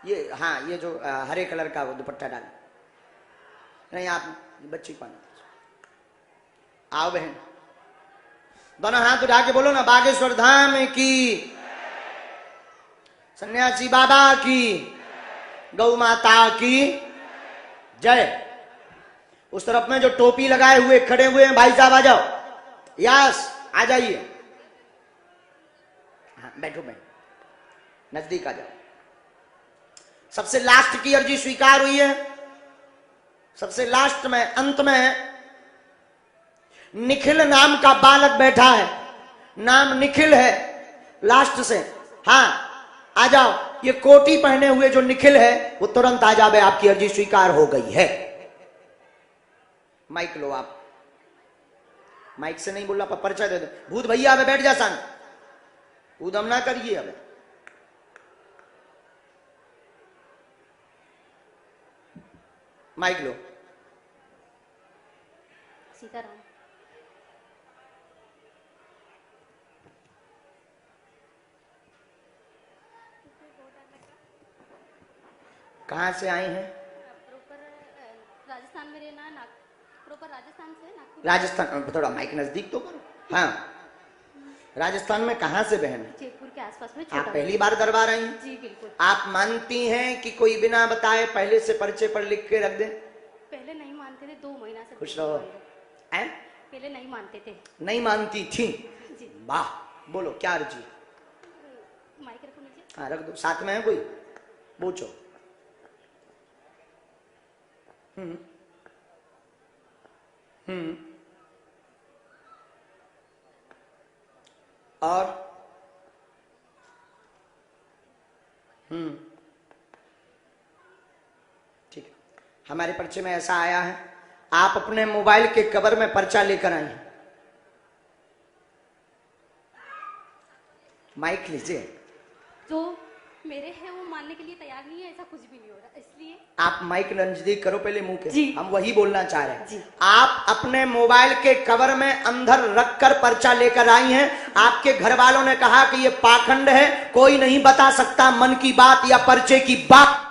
ये हाँ, ये जो हरे कलर का वो दुपट्टा डाल, नहीं आप बच्ची को आना। आओ बहन, दोनों हाथ उठा के बोलो ना, बागेश्वर धाम की, सन्यासी बाबा की, गौ माता की जय। उस तरफ में जो टोपी लगाए हुए खड़े हुए हैं भाई साहब, आ जाओ। यस, आ जाइए। हाँ बैठो बहन, नजदीक आ जाओ। सबसे लास्ट की अर्जी स्वीकार हुई है। सबसे लास्ट में, अंत में निखिल नाम का बालक बैठा है, नाम निखिल है, लास्ट से। हाँ आ जाओ, ये कोटी पहने हुए जो निखिल है वो तुरंत आ जावे, आपकी अर्जी स्वीकार हो गई है। माइक लो आप, माइक से नहीं बोलना, पर परिचय दे दो। भूत भैया अब बैठ जा सान, उदम ना करिए अब। माइक लो। सीताराम। कहाँ से आई हैं? प्रॉपर राजस्थान में रहना है, प्रॉपर राजस्थान से नागपुर। राजस्थान, थोड़ा माइक नजदीक तो करो। हाँ, राजस्थान में कहाँ से बहन? जयपुर के आसपास में। आप पहली बार दरबार आई हैं? जी बिल्कुल। आप मानती हैं कि कोई बिना बताए पहले से पर्चे पर लिख के रख दे? पहले नहीं मानते थे, 2 महीना से। खुश रहो। हैं? पहले नहीं मानते थे। नहीं मानती थी? जी। वाह, बोलो क्या अर्जी? माइक रखो नीचे। हाँ रख दो, साथ में है कोई? पूछो। और ठीक है, हमारे पर्चे में ऐसा आया है, आप अपने मोबाइल के कवर में पर्चा लेकर आई हैं। माइक लीजिए। जो मेरे हैं वो मानने के लिए तैयार नहीं है, ऐसा कुछ भी नहीं हो रहा, इसलिए आप माइक नजदीक करो पहले मुंह के। जी। हम वही बोलना चाह रहे हैं। जी। आप अपने मोबाइल के कवर में अंदर रखकर पर्चा लेकर आई हैं। आपके घर वालों ने कहा कि ये पाखंड है, कोई नहीं बता सकता मन की बात या पर्चे की बात।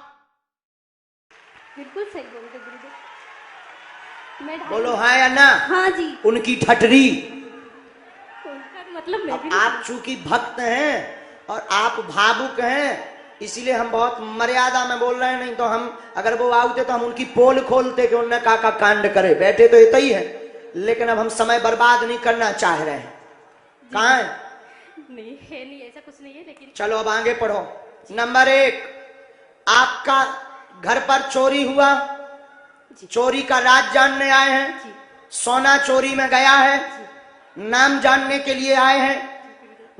बिल्कुल सही बोलते गुरुदेव। मैं बोलो हाँ या ना? हाँ जी। उनकी ठटरी। उनका मतलब मैं अब भी आप चूंकि भक्त हैं और आप भावुक हैं, इसीलिए हम बहुत मर्यादा में बोल रहे हैं, नहीं तो हम अगर वो आते तो हम उनकी पोल खोलते कि उनने का कांड करे। बैठे तो इतना ही है, लेकिन अब हम समय बर्बाद नहीं करना चाह रहे हैं। कहाँ है? नहीं है, नहीं ऐसा कुछ नहीं है, लेकिन चलो अब आगे पढ़ो। नंबर 1, आपका घर पर चोरी हुआ, चोरी का राज जानने आए हैं, सोना चोरी में गया है, नाम जानने के लिए आए हैं।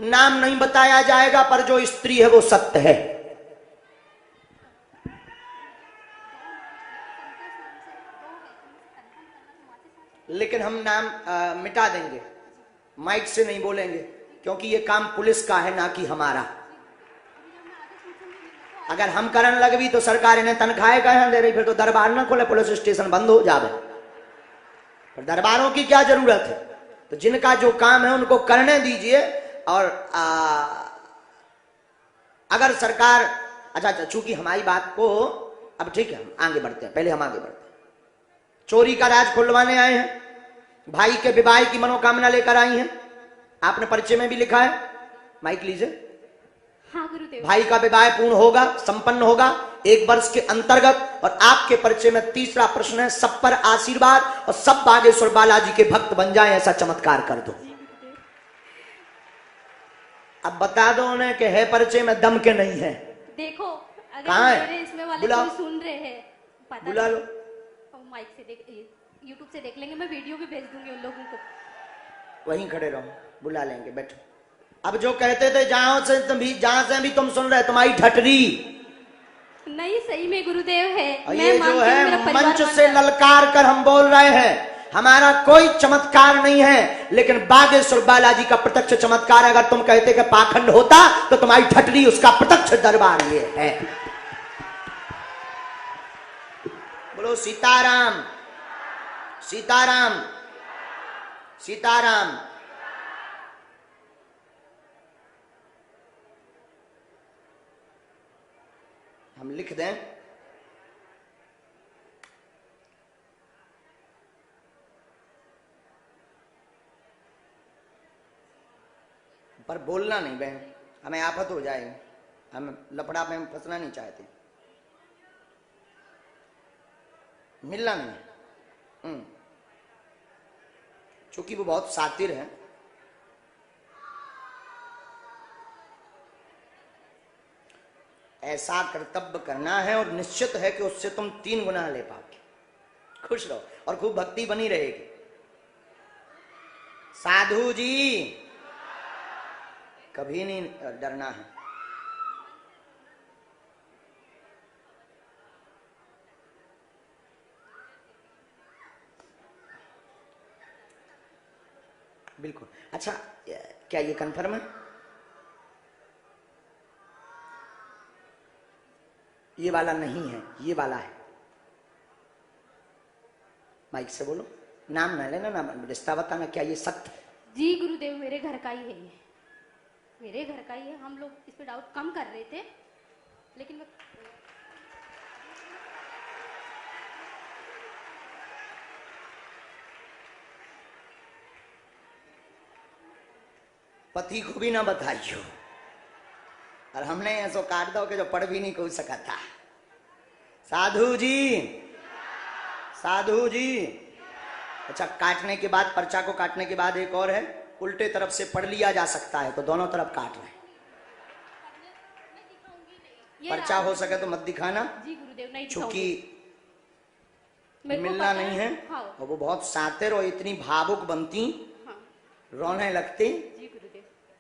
नाम नहीं बताया जाएगा, पर जो स्त्री है वो सत्य है। लेकिन हम नाम मिटा देंगे, माइक से नहीं बोलेंगे, क्योंकि ये काम पुलिस का है, ना कि हमारा। अगर हम करने लगे भी तो सरकार इन्हें तनख्वाहें कहाँ दे रही, फिर तो दरबार ना खोले, पुलिस स्टेशन बंद हो जावे। पर दरबारों की क्या जरूरत है? तो जिनका जो काम है उनको करने दीजिए। और अगर सरकार, अच्छा चूंकि हमारी बात को अब ठीक है, हम आगे बढ़ते हैं, पहले हम आगे बढ़ते हैं। चोरी का राज खुलवाने आए हैं, भाई के विवाह की मनोकामना लेकर आई हैं, आपने परिचय में भी लिखा है, माइक लीजिए। हाँ गुरुदेव। भाई का विवाह पूर्ण होगा, संपन्न होगा 1 वर्ष के अंतर्गत। और आपके परिचय में तीसरा प्रश्न है, सब पर आशीर्वाद और सब बागेश्वर बालाजी के भक्त बन जाएं, ऐसा चमत्कार कर दो। अब बता दो उन्हें कि है परिचय में दम के नहीं है। देखो अगर कहाँ है? मेरे इसमें वाले बुलाओ। कोई सुन रहे हैं, पता बुला लो। नहीं, माइक से देख, यूट्यूब से देख लेंगे, मैं वीडियो भी भेज दूंगी उन लोगों को। वहीं खड़े रहो, बुला लेंगे, बैठो। अब जो कहते थे जहां से भी तुम सुन रहे, तुम्हारी ठटरी नहीं, सही में गुरुदेव है। और मैं ये जो मानती हूँ, मेरा है परिवार मंच मानता से है। ललकार कर हम बोल रहे हैं, हमारा कोई चमत्कार नहीं है, लेकिन बागेश्वर बालाजी का प्रत्यक्ष चमत्कार है। अगर तुम कहते कि पाखंड होता तो तुम्हारी ठटरी उसका प्रत्यक्ष दरबार ये है। बोलो सीताराम, सीताराम, सीताराम। हम लिख दें, पर बोलना नहीं बहन, हमें आफत हो जाएगी, हम लफड़ा में फंसना नहीं चाहते, मिलना नहीं। चूंकि वो बहुत सातिर है, ऐसा कर्तव्य करना है और निश्चित है कि उससे तुम 3 गुना ले पाओगे। खुश रहो और खूब भक्ति बनी रहेगी। साधु जी कभी नहीं डरना है। बिल्कुल। अच्छा, क्या ये कन्फर्म है? ये वाला नहीं है, ये वाला है। माइक से बोलो, नाम ना लेना, नाम रिश्ता बताना, क्या ये सत्य है? जी गुरुदेव, मेरे घर का ही है ये, मेरे घर का ही है। हम लोग इस पे डाउट कम कर रहे थे, लेकिन मैं पति को भी ना बताइयो, और हमने ऐसा काट दो कि जो पढ़ भी नहीं कोई सका था। साधु जी, साधु जी। अच्छा, काटने के बाद, पर्चा को काटने के बाद एक और है, उल्टे तरफ से पढ़ लिया जा सकता है, तो दोनों तरफ काट लें। ये पर्चा हो सके तो मत दिखाना, जी गुरुदेव नहीं चूंकि मेरे को मिलना पता नहीं है। हाँ। और वो बहुत सातिर और इतनी भावुक बनती, हाँ। रोने लगती, जी गुरुदेव।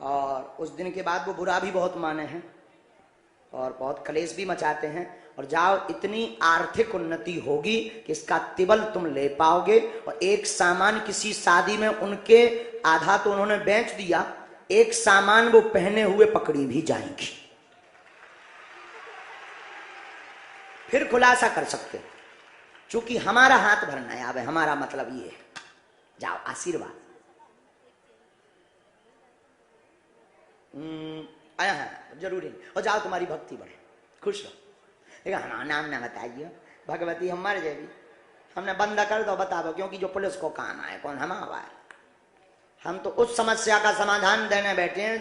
और उस दिन के बाद वो बुरा भी बहुत माने हैं और बहुत कलेश भी मचाते हैं। और जाओ, इतनी आर्थिक उन्नति होगी कि इसका तिबल तुम ले पाओगे। और एक सामान किसी शादी में उनके, आधा तो उन्होंने बेच दिया, एक सामान वो पहने हुए पकड़ी भी जाएंगी। फिर खुलासा कर सकते, चूंकि हमारा हाथ भरना है। अब हमारा मतलब ये है, जाओ आशीर्वाद आया है जरूरी नहीं। और जाओ, तुम्हारी भक्ति बढ़े, खुश रहो। हमारा नाम ना बताइए, भगवती हम मर जाएगी, हमने बंद कर दो, बता दो, क्योंकि जो पुलिस को काम आए कौन हम आवा है। हम तो उस समस्या का समाधान देने बैठे हैं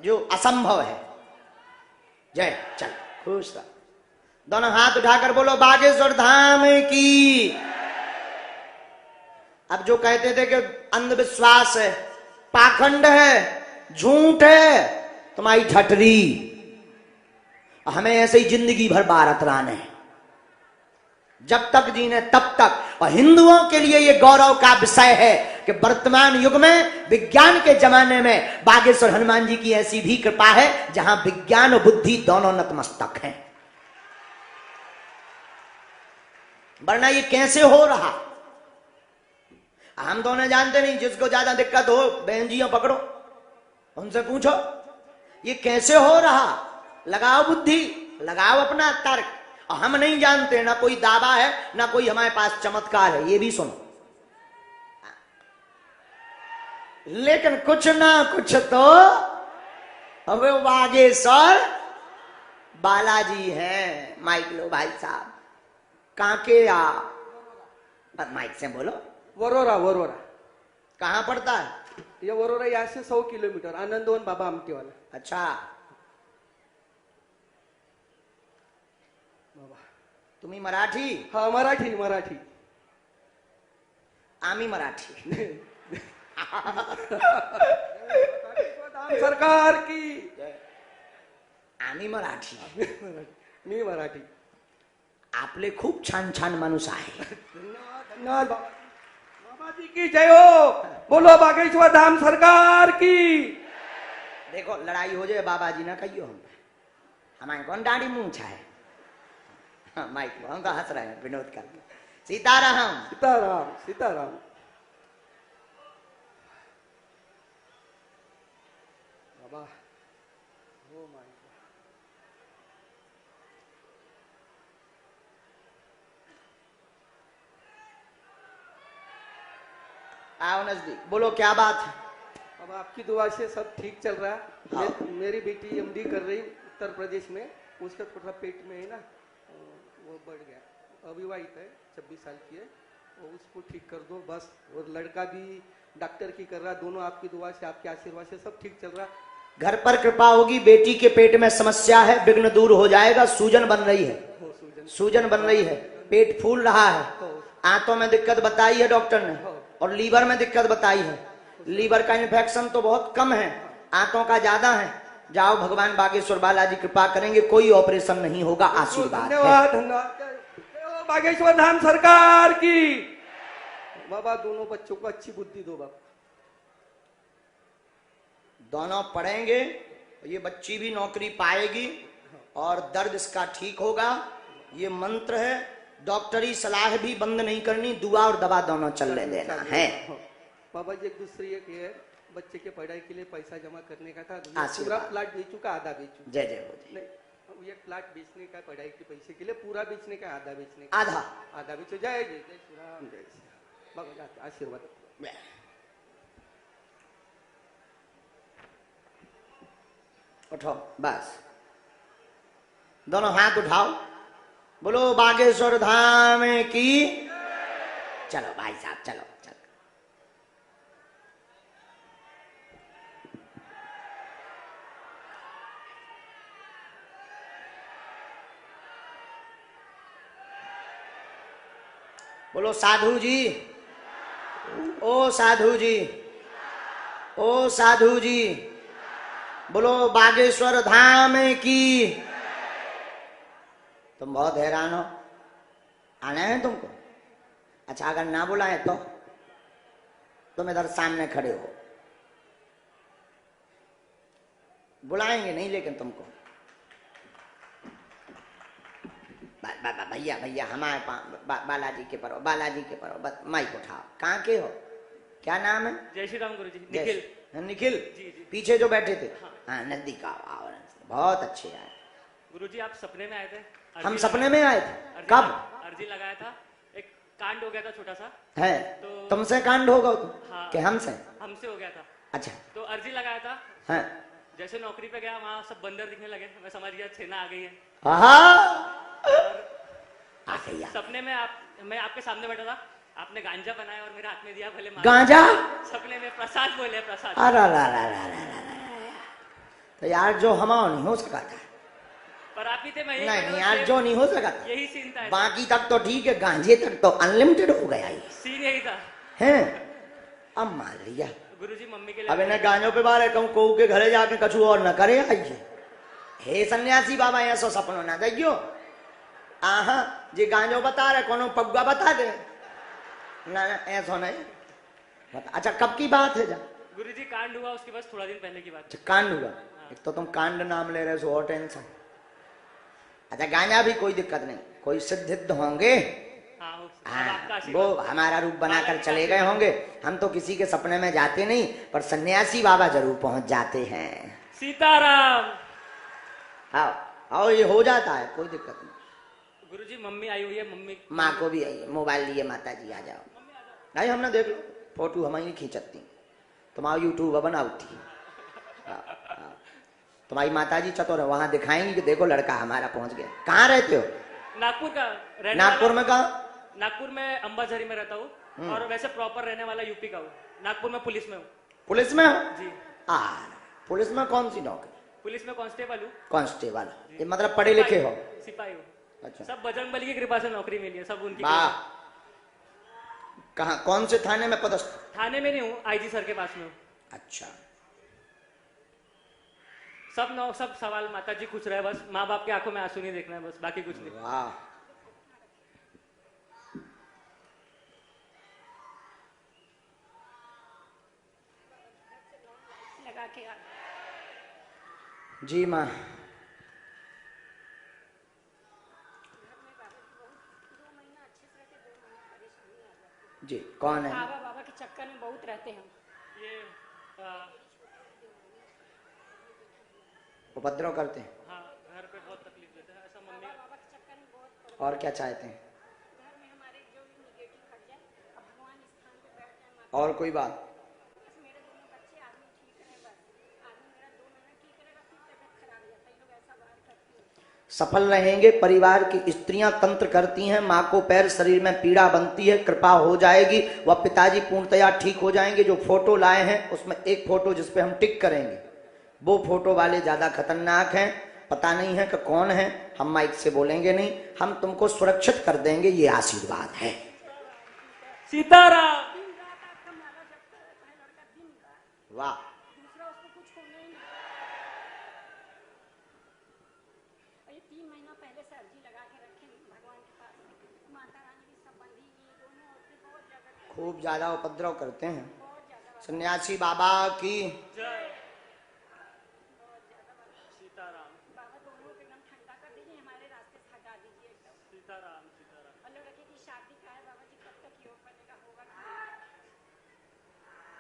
जो असंभव है। जय, चल खुश रहो। दोनों हाथ उठाकर बोलो बागेश्वर धाम की। अब जो कहते थे कि अंधविश्वास है, पाखंड है, झूठ है, तुम्हारी ठटरी। हमें ऐसे ही जिंदगी भर भारत रहना है, जब तक जीने तब तक। और हिंदुओं के लिए यह गौरव का विषय है कि वर्तमान युग में, विज्ञान के जमाने में, बागेश्वर हनुमान जी की ऐसी भी कृपा है जहां विज्ञान और बुद्धि दोनों नतमस्तक हैं। वरना ये कैसे हो रहा हम दोनों जानते नहीं। जिसको ज्यादा दिक्कत हो, बहन जी पकड़ो, उनसे पूछो ये कैसे हो रहा। लगाओ बुद्धि, लगाओ अपना तर्क। और हम नहीं जानते, ना कोई दावा है, ना कोई हमारे पास चमत्कार है, ये भी सुनो। लेकिन कुछ ना कुछ तो अबे वो बागेश्वर बालाजी हैं। माइक लो भाई साहब। काके आप माइक से बोलो। वरोरा वरोरा। कहाँ पड़ता है ये वरोरा यहाँ से 100 किलोमीटर, आनंदवन बाबा आमटे वाला। अच्छा बाबा तुम्ही मराठी? हाँ मराठी मराठी। आम्ही मराठी। धाम सरकार की। आम्ही मराठी। मी मराठी। आपले खूप छान छान माणूस आहे। धन्यवाद धन्यवाद बाबा। बाबा जी की जय हो। बोलो बागेश्वर धाम सरकार की। देखो लड़ाई हो जाए बाबा जी ना कहियो हम हमारे कौन दाढ़ी मूंछ है। हाँ, माइक लो, हम तो हंस रहे हैं विनोद करके। सीताराम सीताराम सीताराम। बाबा ओ माय गॉड। आओ नजदीक बोलो क्या बात है। अब आपकी दुआ से सब ठीक चल रहा है। हाँ। मेरी बेटी एमडी कर रही उत्तर प्रदेश में। उसका थोड़ा पेट में है ना, वो बढ़ गया। अविवाहित है, 26 साल की है। और उसको ठीक कर दो बस। और लड़का भी डॉक्टर की कर रहा। दोनों आपकी दुआ से, आपके आशीर्वाद से सब ठीक चल रहा। घर पर कृपा होगी। बेटी के पेट में समस्या है, विघ्न दूर हो जाएगा। सूजन बन रही है, हो सूजन। सूजन बन रही है, पेट फूल रहा है, आंतों में दिक्कत बताई है डॉक्टर ने, और लीवर में दिक्कत बताई है। लीवर का इन्फेक्शन तो बहुत कम है, आंतों का ज्यादा है। जाओ भगवान बागेश्वर बालाजी कृपा करेंगे, कोई ऑपरेशन नहीं होगा। आशीर्वाद है। धन्यवाद धन्यवाद। जय हो बागेश्वर धाम सरकार की। बाबा दोनों बच्चों को अच्छी बुद्धि दो बाबा। दोनों पढ़ेंगे, ये बच्ची भी नौकरी पाएगी और दर्द इसका ठीक होगा। ये मंत्र है। डॉक्टरी सलाह भी बंद नहीं करनी, दुआ और दवा दोनों चलने देना है। बाबा जी एक दूसरी एक है, बच्चे के पढ़ाई के लिए पैसा जमा करने का था। आशीर्वाद। पूरा प्लाट बेचू का आधा बेचू? जय जय हो जय। नहीं, ये प्लाट बेचने का, पढ़ाई के पैसे के लिए पूरा बेचने का, आधा बेचने का? आधा आधा बेचो। जय जय जय श्री राम जय श्री राम। बाबा आशीर्वाद। उठो बस, दोनों हाथ उठाओ, बोलो बागेश्वर धाम की। चलो भाई साहब चलो चलो। बोलो साधु जी, ओ साधु जी, ओ साधु जी, बोलो बागेश्वर धाम की। तुम बहुत हैरान हो, आना है तुमको? अच्छा अगर ना बुलाए तो तुम इधर सामने खड़े हो, बुलाएंगे नहीं लेकिन तुमको। भैया भैया हमारे बालाजी के परो, बालाजी के परो, माइक उठाओ। कहाँ के हो, क्या नाम है? जय श्री राम गुरुजी। जय निखिल। श्री- निखिल जी, जी। पीछे जो बैठे थे। हाँ नजदीक आओ आओ नजदीक। बहुत अच्छे आए। गुरुजी आप सपने में आए थे? हम सपने में आए थे? कब? अर्जी लगाया था, एक कांड हो गया था छोटा सा। है तो- तुमसे कांड होगा तो? हाँ। कि हमसे? हमसे हो गया था। अच्छा तो अर्जी लगाया था। है। जैसे नौकरी पे गया वहाँ सब बंदर दिखने लगे, मैं समझ गया सेना आ गई है। आ गई, आ गई। सपने में मैं आपके सामने बैठा था, आपने गांजा बनाया और मेरे हाथ में दिया। भले मार- गांजा? सपने में प्रसाद बोले, प्रसाद। अरे तो यार जो हमारा नहीं हो सका था। पर आप ही थे, मैं यही नहीं बैठा नहीं था, यार सेम जो नहीं हो सका था, यही सीन था। बाकी तक तो ठीक है, गांजे तक तो अनलिमिटेड हो गया ये सीन यही था। है। अब मान लिया गुरुजी मम्मी के अब लिए इन्हें गांजों पे बारे कहूँ को के घरे जाके कछु और न करे। आइए हे सन्यासी बाबा ऐसो सपनों ना देखियो। आहा जी गांजो बता रहे, कोनो पग्गा बता दे ना ना ऐसा नहीं बता। अच्छा कब की बात है? जा गुरुजी कांड हुआ उसके बस थोड़ा दिन पहले की बात है। अच्छा कांड हुआ। एक तो तुम कांड नाम ले रहे हो और टेंशन। अच्छा गांजा भी कोई दिक्कत नहीं, कोई सिद्ध होंगे। हाँ, अब हाँ, आपका वो आशीर्वाद। हमारा रूप बनाकर चले गए होंगे। हम तो किसी के सपने में जाते नहीं, पर सन्यासी बाबा जरूर पहुंच जाते हैं। सीताराम। आओ आओ, ये हो जाता है, कोई दिक्कत नहीं। गुरुजी मम्मी आई हुई है, मम्मी माँ को भी आइए, मोबाइल लिए माता जी आ जाओ। नहीं हमने देख लो फोटो हमारी खींचती, तुम्हारा यूट्यूब बनाती। तुम्हारी माताजी चतुर है, वहां दिखाएंगी कि देखो लड़का हमारा पहुंच गया। कहाँ रहते हो? नागपुर का नागपुर में कहाँ? नागपुर में अंबाझरी में रहता हूँ और वैसे प्रॉपर रहने वाला यूपी का हूँ। नागपुर में पुलिस में हूँ। पुलिस में हो? जी। पुलिस में कौन सी नौकरी? पुलिस में कांस्टेबल हूँ। कांस्टेबल, ये मतलब पढ़े लिखे हो? सिपाही हूँ। अच्छा। सब बजरंग बली की कृपा से नौकरी मिली है, सब उनकी वाह। कृपा। कहाँ, कौन से थाने में पदस्थ? थाने में नहीं हूँ, आईजी सर के पास में हूँ। अच्छा। सब सवाल माता जी पूछ रहे हैं, बस माँ बाप की आंखों में आंसू नहीं देखना है, बस बाकी कुछ नहीं। वाह। लगा के आ जी माँ। जी कौन है? बाबा बाबा के चक्कर में बहुत रहते हैं। ये उपद्रव करते हैं? हाँ, घर पे बहुत तकलीफ देते हैं, ऐसा मम्मी। बाबा के चक्कर में बहुत और क्या चाहते हैं? घर में हमारे जो भी निगेटिव हट जाए, अब भगवान स्थान पे बैठ जाए। माता और कोई बात? बस मेरे दोनों बच्चे आदमी ठीक रहे, बस आदमी मेरा 2 महीना ठीक रहेगा, फिर तबियत खराब हो जाता है। ये लोग ऐसा बात करते हैं। सफल रहेंगे। परिवार की स्त्रियां तंत्र करती हैं, माँ को पैर शरीर में पीड़ा बनती है, कृपा हो जाएगी, वह पिताजी पूर्णतया ठीक हो जाएंगे। जो फोटो लाए हैं उसमें एक फोटो जिसपे हम टिक करेंगे, वो फोटो वाले ज्यादा खतरनाक हैं, पता नहीं है कि कौन है, हम माइक से बोलेंगे नहीं, हम तुमको सुरक्षित कर देंगे, ये आशीर्वाद है। सीताराम। वाह। दूसरा उसको कुछ होना ही नहीं। ये 3 महीना पहले से अर्जी लगा के रखे भगवान के पास, माता रानी की सब बंधी हुई, दोनों औरतें बहुत ज्यादा खूब ज्यादा उपद्रव करते हैं। सन्यासी बाबा की जय। सीताराम। बाबा दोनों को एकदम ठंडा कर दीजिए, हमारे रास्ते से हटा दीजिए एकदम। सीताराम सीताराम। और लड़के की शादी का है बाबा जी, कब तक योग बनेगा, होगा?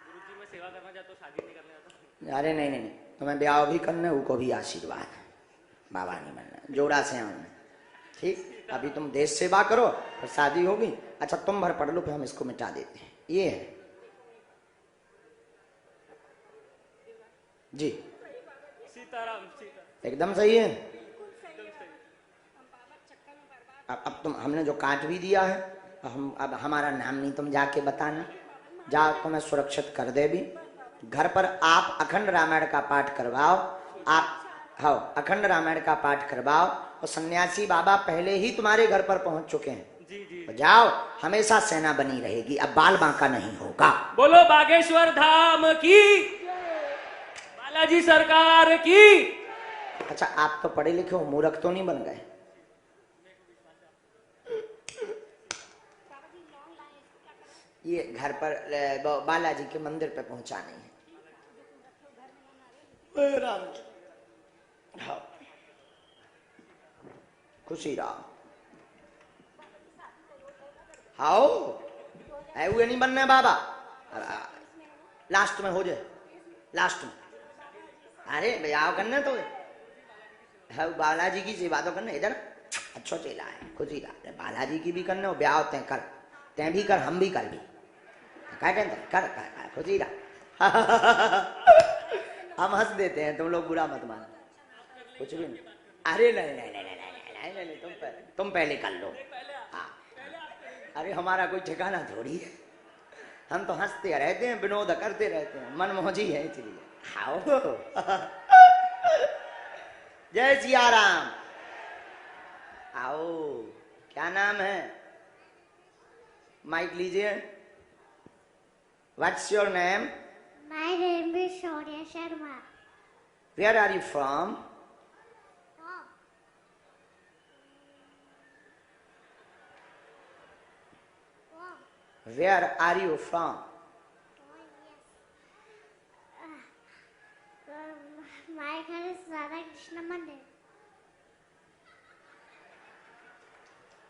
गुरुजी मैं सेवा करना चाहता हूँ, शादी नहीं करना चाहता। अरे नहीं नहीं, तुम्हें ब्याह भी करना है, उनको भी आशीर्वाद है, बाबा नहीं बनना, जोड़ा से आना। ठीक, अभी तुम देश सेवा करो और शादी होगी। अच्छा तुम भर पढ़ लो, फिर हम इसको मिटा देते हैं। ये है जी, सीताराम सीताराम। एकदम सही है। एकदम सही। अब तुम, हमने जो काट भी दिया है, अब हमारा नाम नहीं तुम जाके बताना, जाओ तुम्हें सुरक्षित कर दे भी। घर पर आप अखंड रामायण का पाठ करवाओ, आप हाँ अखंड रामायण का पाठ करवाओ, और सन्यासी बाबा पहले ही तुम्हारे घर पर पहुंच चुके हैं। जी जी। तो जाओ, हमेशा सेना बनी रहेगी, अब बाल बांका नहीं होगा। बोलो बागेश्वर धाम की, बालाजी सरकार की। अच्छा आप तो पढ़े लिखे हो, मूर्ख तो नहीं बन गए? ये घर पर बालाजी के मंदिर पे पहुंचानी है। राम हाँ। खुशी राम हाओ है, वो नहीं बनना है बाबा, लास्ट में हो जाए, लास्ट में। अरे भैया करना तो है, बालाजी की सेवा तो करना, इधर अच्छा चेला है, खुशी राम। बालाजी की भी करना हो, ब्याह होते हैं कर, तैं भी कर, हम भी कर भी, क्या टेंशन, कर खुशी राम। हम हंस देते हैं, तुम लोग बुरा मत मानो, कुछ भी नहीं। अरे नहीं नहीं नहीं नहीं नहीं नहीं, नहीं तुम पहले कर लो। हाँ अरे हमारा कोई ठिकाना थोड़ी है, हम तो हंसते रहते हैं, विनोद करते रहते हैं, मनमौजी है इसलिए। आओ जय सिया राम। आओ, क्या नाम है? माइक लीजिए। What's your name? My name is Shaurya Sharma. Where are you from? Where are you from? My घर is Radha Krishna Mandir.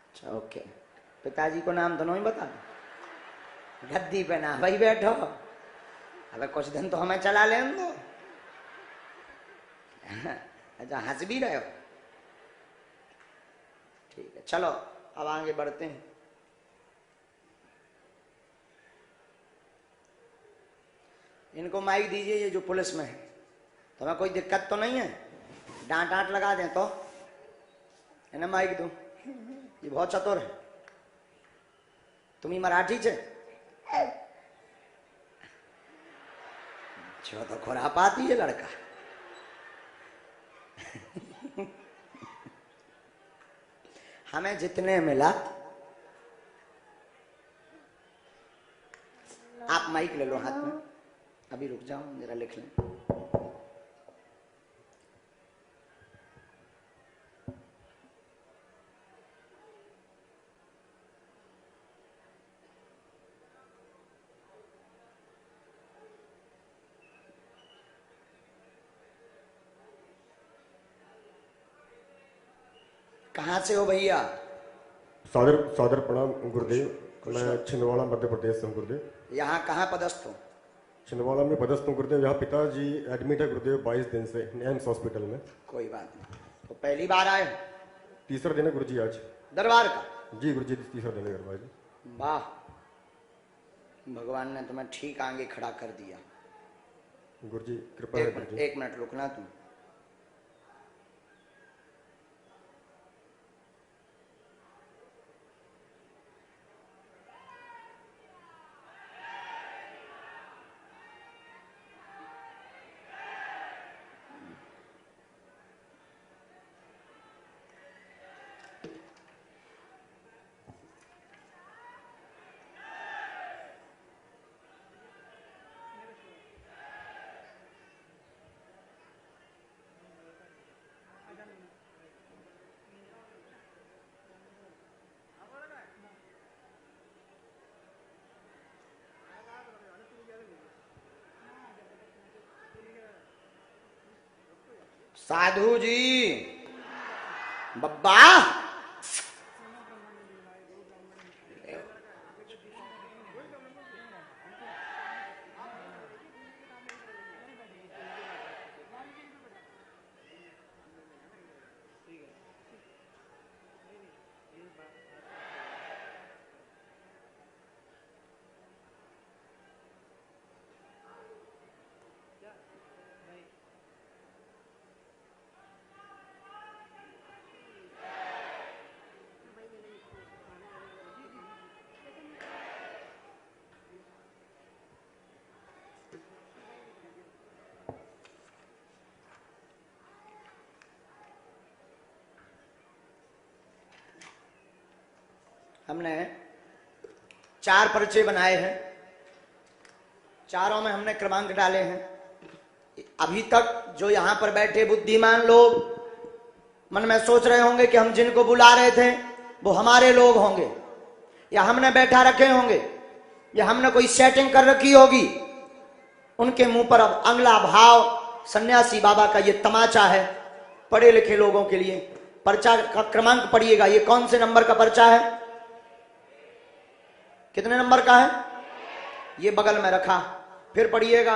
अच्छा ओके, पिताजी को नाम दोनों ही बता दो, गद्दी पे ना भाई बैठो, अबे कुछ दिन तो हमें चला लेने दो। अच्छा हंस भी रहे हो, ठीक है चलो अब आगे बढ़ते हैं। इनको माइक दीजिए, ये जो पुलिस में है, तुम्हें कोई दिक्कत तो नहीं है? डांट डांट लगा दें तो इन्हें माइक दूं। ये बहुत चतुर है। तुम्ही मराठी छे जो तो खुरापाती है लड़का। हमें जितने मिला, आप माइक ले लो हाथ में, अभी रुक जाओ जरा लिख लें। कहाँ से हो भैया? सादर सादर प्रणाम गुरुदेव। मैं छिंदवाड़ा मध्य प्रदेश से हूँ गुरुदेव। यहाँ कहाँ पदस्थ हो? छिंदवाड़ा में पदस्थ हूँ गुरुदेव। यहाँ पिताजी एडमिट है गुरुदेव 22 दिन से एम्स हॉस्पिटल में। कोई बात नहीं। तो पहली बार आए? तीसरा दिन है गुरुजी आज दरबार का? जी गुरुजी तीसरा दिन है दरबार जी। वाह, भगवान ने तुम्हें ठीक आगे खड़ा कर दिया। गुरुजी कृपा है गुरुजी। एक मिनट रुकना तुम। साधु जी, बब्बा हमने 4 पर्चे बनाए हैं, चारों में हमने क्रमांक डाले हैं। अभी तक जो यहां पर बैठे बुद्धिमान लोग मन में सोच रहे होंगे कि हम जिनको बुला रहे थे वो हमारे लोग होंगे, या हमने बैठा रखे होंगे, या हमने कोई सेटिंग कर रखी होगी। उनके मुंह पर अब अगला भाव सन्यासी बाबा का ये तमाचा है। पढ़े लिखे लोगों के लिए पर्चा का क्रमांक पढ़िएगा। ये कौन से नंबर का पर्चा है? कितने नंबर का है? ये बगल में रखा। फिर पढ़िएगा,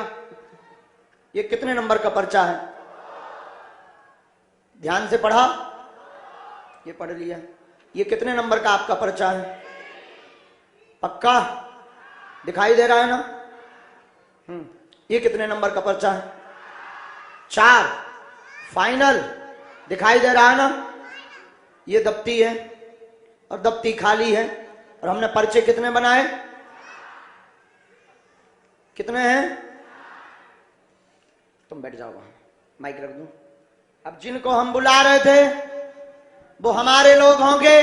ये कितने नंबर का पर्चा है? ध्यान से पढ़ा? ये पढ़ लिया। ये कितने नंबर का आपका पर्चा है? पक्का दिखाई दे रहा है ना? ये कितने नंबर का पर्चा है? 4। फाइनल दिखाई दे रहा है ना? ये दफ्ती है और दफ्ती खाली है। और हमने पर्चे कितने बनाए? कितने हैं? तुम बैठ जाओ, वहां माइक रख दूं। अब जिनको हम बुला रहे थे वो हमारे लोग होंगे,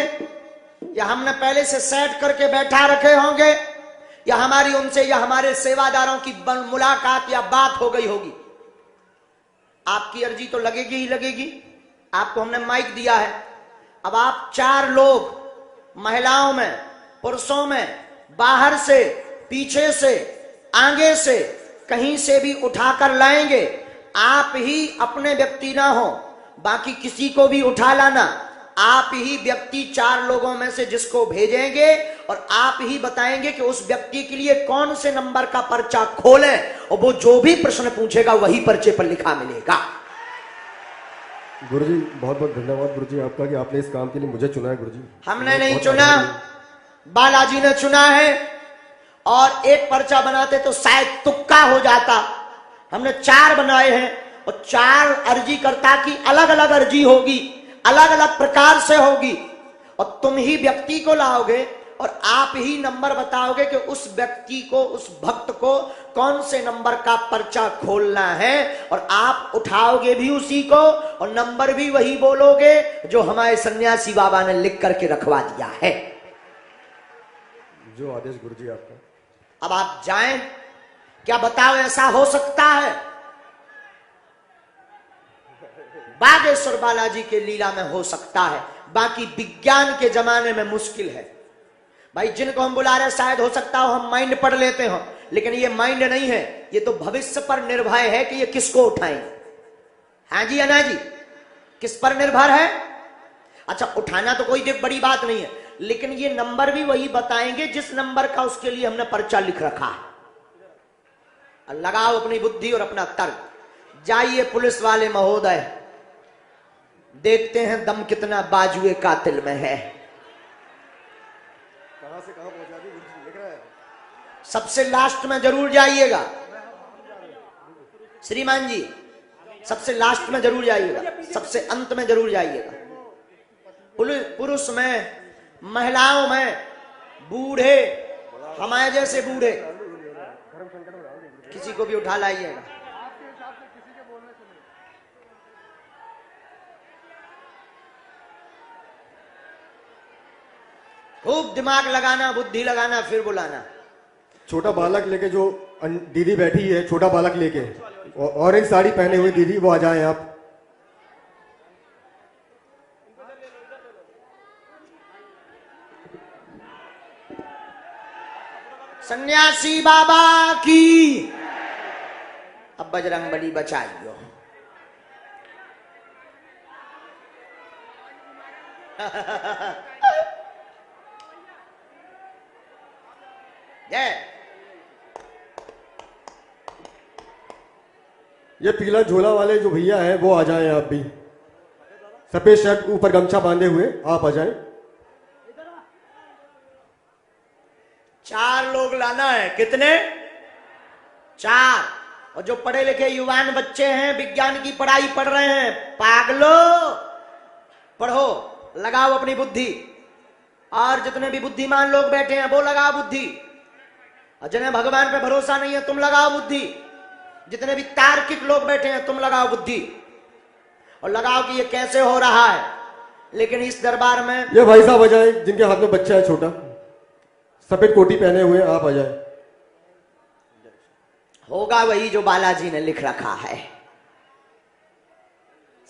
या हमने पहले से सेट करके बैठा रखे होंगे, या हमारी उनसे या हमारे सेवादारों की मुलाकात या बात हो गई होगी। आपकी अर्जी तो लगेगी ही लगेगी। आपको हमने माइक दिया है। अब आप 4 लोग महिलाओं में, पुरुषों में, बाहर से, पीछे से, आगे से, कहीं से भी उठाकर लाएंगे। आप ही अपने व्यक्ति ना हो, बाकी किसी को भी उठा लाना। आप ही व्यक्ति 4 लोगों में से जिसको भेजेंगे और आप ही बताएंगे कि उस व्यक्ति के लिए कौन से नंबर का पर्चा खोलें, और वो जो भी प्रश्न पूछेगा वही पर्चे पर लिखा मिलेगा। गुरुजी बहुत बहुत धन्यवाद गुरुजी आपका कि आपने इस काम के लिए मुझे चुना है। गुरुजी हमने नहीं चुना, बालाजी ने चुना है। और एक पर्चा बनाते तो शायद तुक्का हो जाता। हमने 4 बनाए हैं और 4 अर्जीकर्ता की अलग अलग अर्जी होगी, अलग अलग प्रकार से होगी, और तुम ही व्यक्ति को लाओगे और आप ही नंबर बताओगे कि उस व्यक्ति को, उस भक्त को कौन से नंबर का पर्चा खोलना है, और आप उठाओगे भी उसी को और नंबर भी वही बोलोगे जो हमारे सन्यासी बाबा ने लिख करके रखवा दिया है। जो आदेश गुरुजी आपका। अब आप जाएं, क्या बताओ ऐसा हो सकता है? बागेश्वर बालाजी के लीला में हो सकता है, बाकी विज्ञान के जमाने में मुश्किल है। भाई जिनको हम बुला रहे शायद हो सकता हो हम माइंड पढ़ लेते हो, लेकिन ये माइंड नहीं है, ये तो भविष्य पर निर्भर है कि ये किसको उठाएंगे। हाँ जी अना जी, किस पर निर्भर है? अच्छा, उठाना तो कोई बड़ी बात नहीं है, लेकिन ये नंबर भी वही बताएंगे जिस नंबर का उसके लिए हमने पर्चा लिख रखा है। लगाओ अपनी बुद्धि और अपना तर्क। जाइए पुलिस वाले महोदय, देखते हैं दम कितना बाजुए कातिल में है। कहां से कहां पहुंचा दी गुरुजी, लिख रहा है। सबसे लास्ट में जरूर जाइएगा श्रीमान जी, सबसे लास्ट में जरूर जाइएगा, सबसे अंत में जरूर जाइएगा। पुरुष में, महिलाओं में, बूढ़े, हमारे जैसे बूढ़े, किसी को भी उठा लाइएगा। खूब दिमाग लगाना, बुद्धि लगाना, फिर बुलाना। छोटा बालक लेके जो दीदी बैठी है, छोटा बालक लेके, ऑरेंज साड़ी पहने हुई दीदी, वो आ जाएं आप। सन्यासी बाबा की। अब बजरंग बली बचाइयो। जय। ये पीला झोला वाले जो भैया हैं वो आ जाएं आप भी, सफेद शर्ट ऊपर गमछा बांधे हुए, आप आ जाएं। 4 लोग लाना है। कितने? 4। और जो पढ़े लिखे युवान बच्चे हैं, विज्ञान की पढ़ाई पढ़ रहे हैं, पागलो पढ़ो, लगाओ अपनी बुद्धि। और जितने भी बुद्धिमान लोग बैठे हैं वो लगाओ बुद्धि, और जिन्हें भगवान पे भरोसा नहीं है तुम लगाओ बुद्धि। जितने भी तार्किक लोग बैठे हैं तुम लगाओ बुद्धि, और लगाओ कि ये कैसे हो रहा है। लेकिन इस दरबार में ये भाई साहब आ जाए जिनके हाथ में बच्चा है छोटा, सफेद कोटी पहने हुए, आप आ जाए। होगा वही जो बालाजी ने लिख रखा है।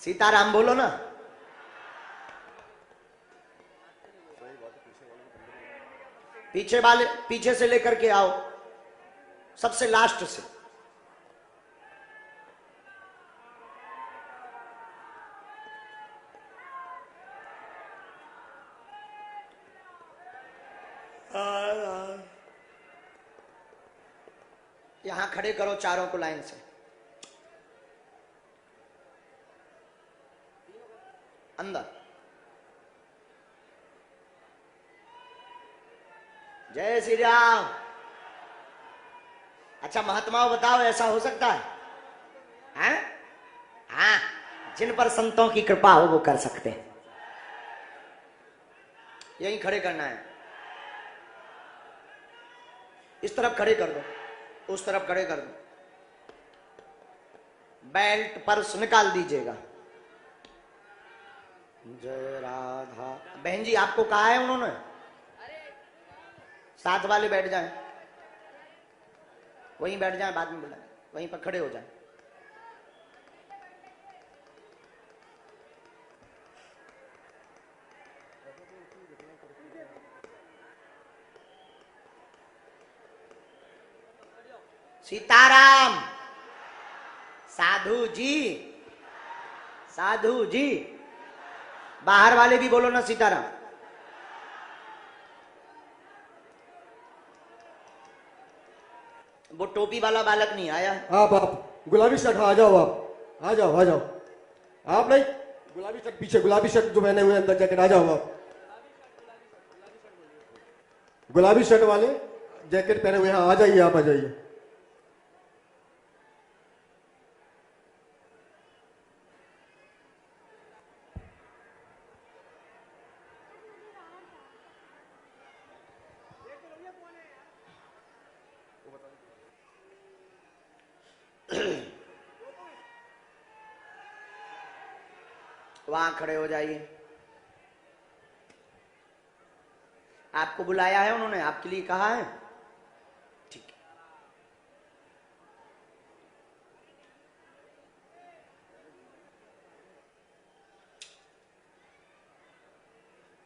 सीताराम बोलो ना। पीछे वाले, पीछे से लेकर के आओ, सबसे लास्ट से। यहां खड़े करो चारों को लाइन से। अंदर। जय श्री राम। अच्छा महात्माओं बताओ, ऐसा हो सकता है? हैं? हाँ, जिन पर संतों की कृपा हो वो कर सकते हैं। यहीं खड़े करना है। इस तरफ खड़े कर दो, उस तरफ खड़े कर दो। बेल्ट पर्स निकाल दीजिएगा। जय राधा। बहन जी आपको कहा है उन्होंने? साथ वाले बैठ जाएं, वहीं बैठ जाएं, बाद में बुलाएं, वहीं पर खड़े हो जाएं। सीताराम। साधु जी, साधु जी। बाहर वाले भी बोलो ना सीताराम। वो टोपी वाला बालक नहीं आया। आप गुलाबी शर्ट, आ जाओ, आप आ जाओ, आ जाओ। आप नहीं, गुलाबी शर्ट पीछे, गुलाबी शर्ट जो पहने हुए अंदर जैकेट, आ जाओ आप। गुलाबी शर्ट वाले जैकेट पहने हुए, हाँ आ जाइए, आप आ जाइए। वहां खड़े हो जाइए। आपको बुलाया है उन्होंने, आपके लिए कहा है, ठीक है।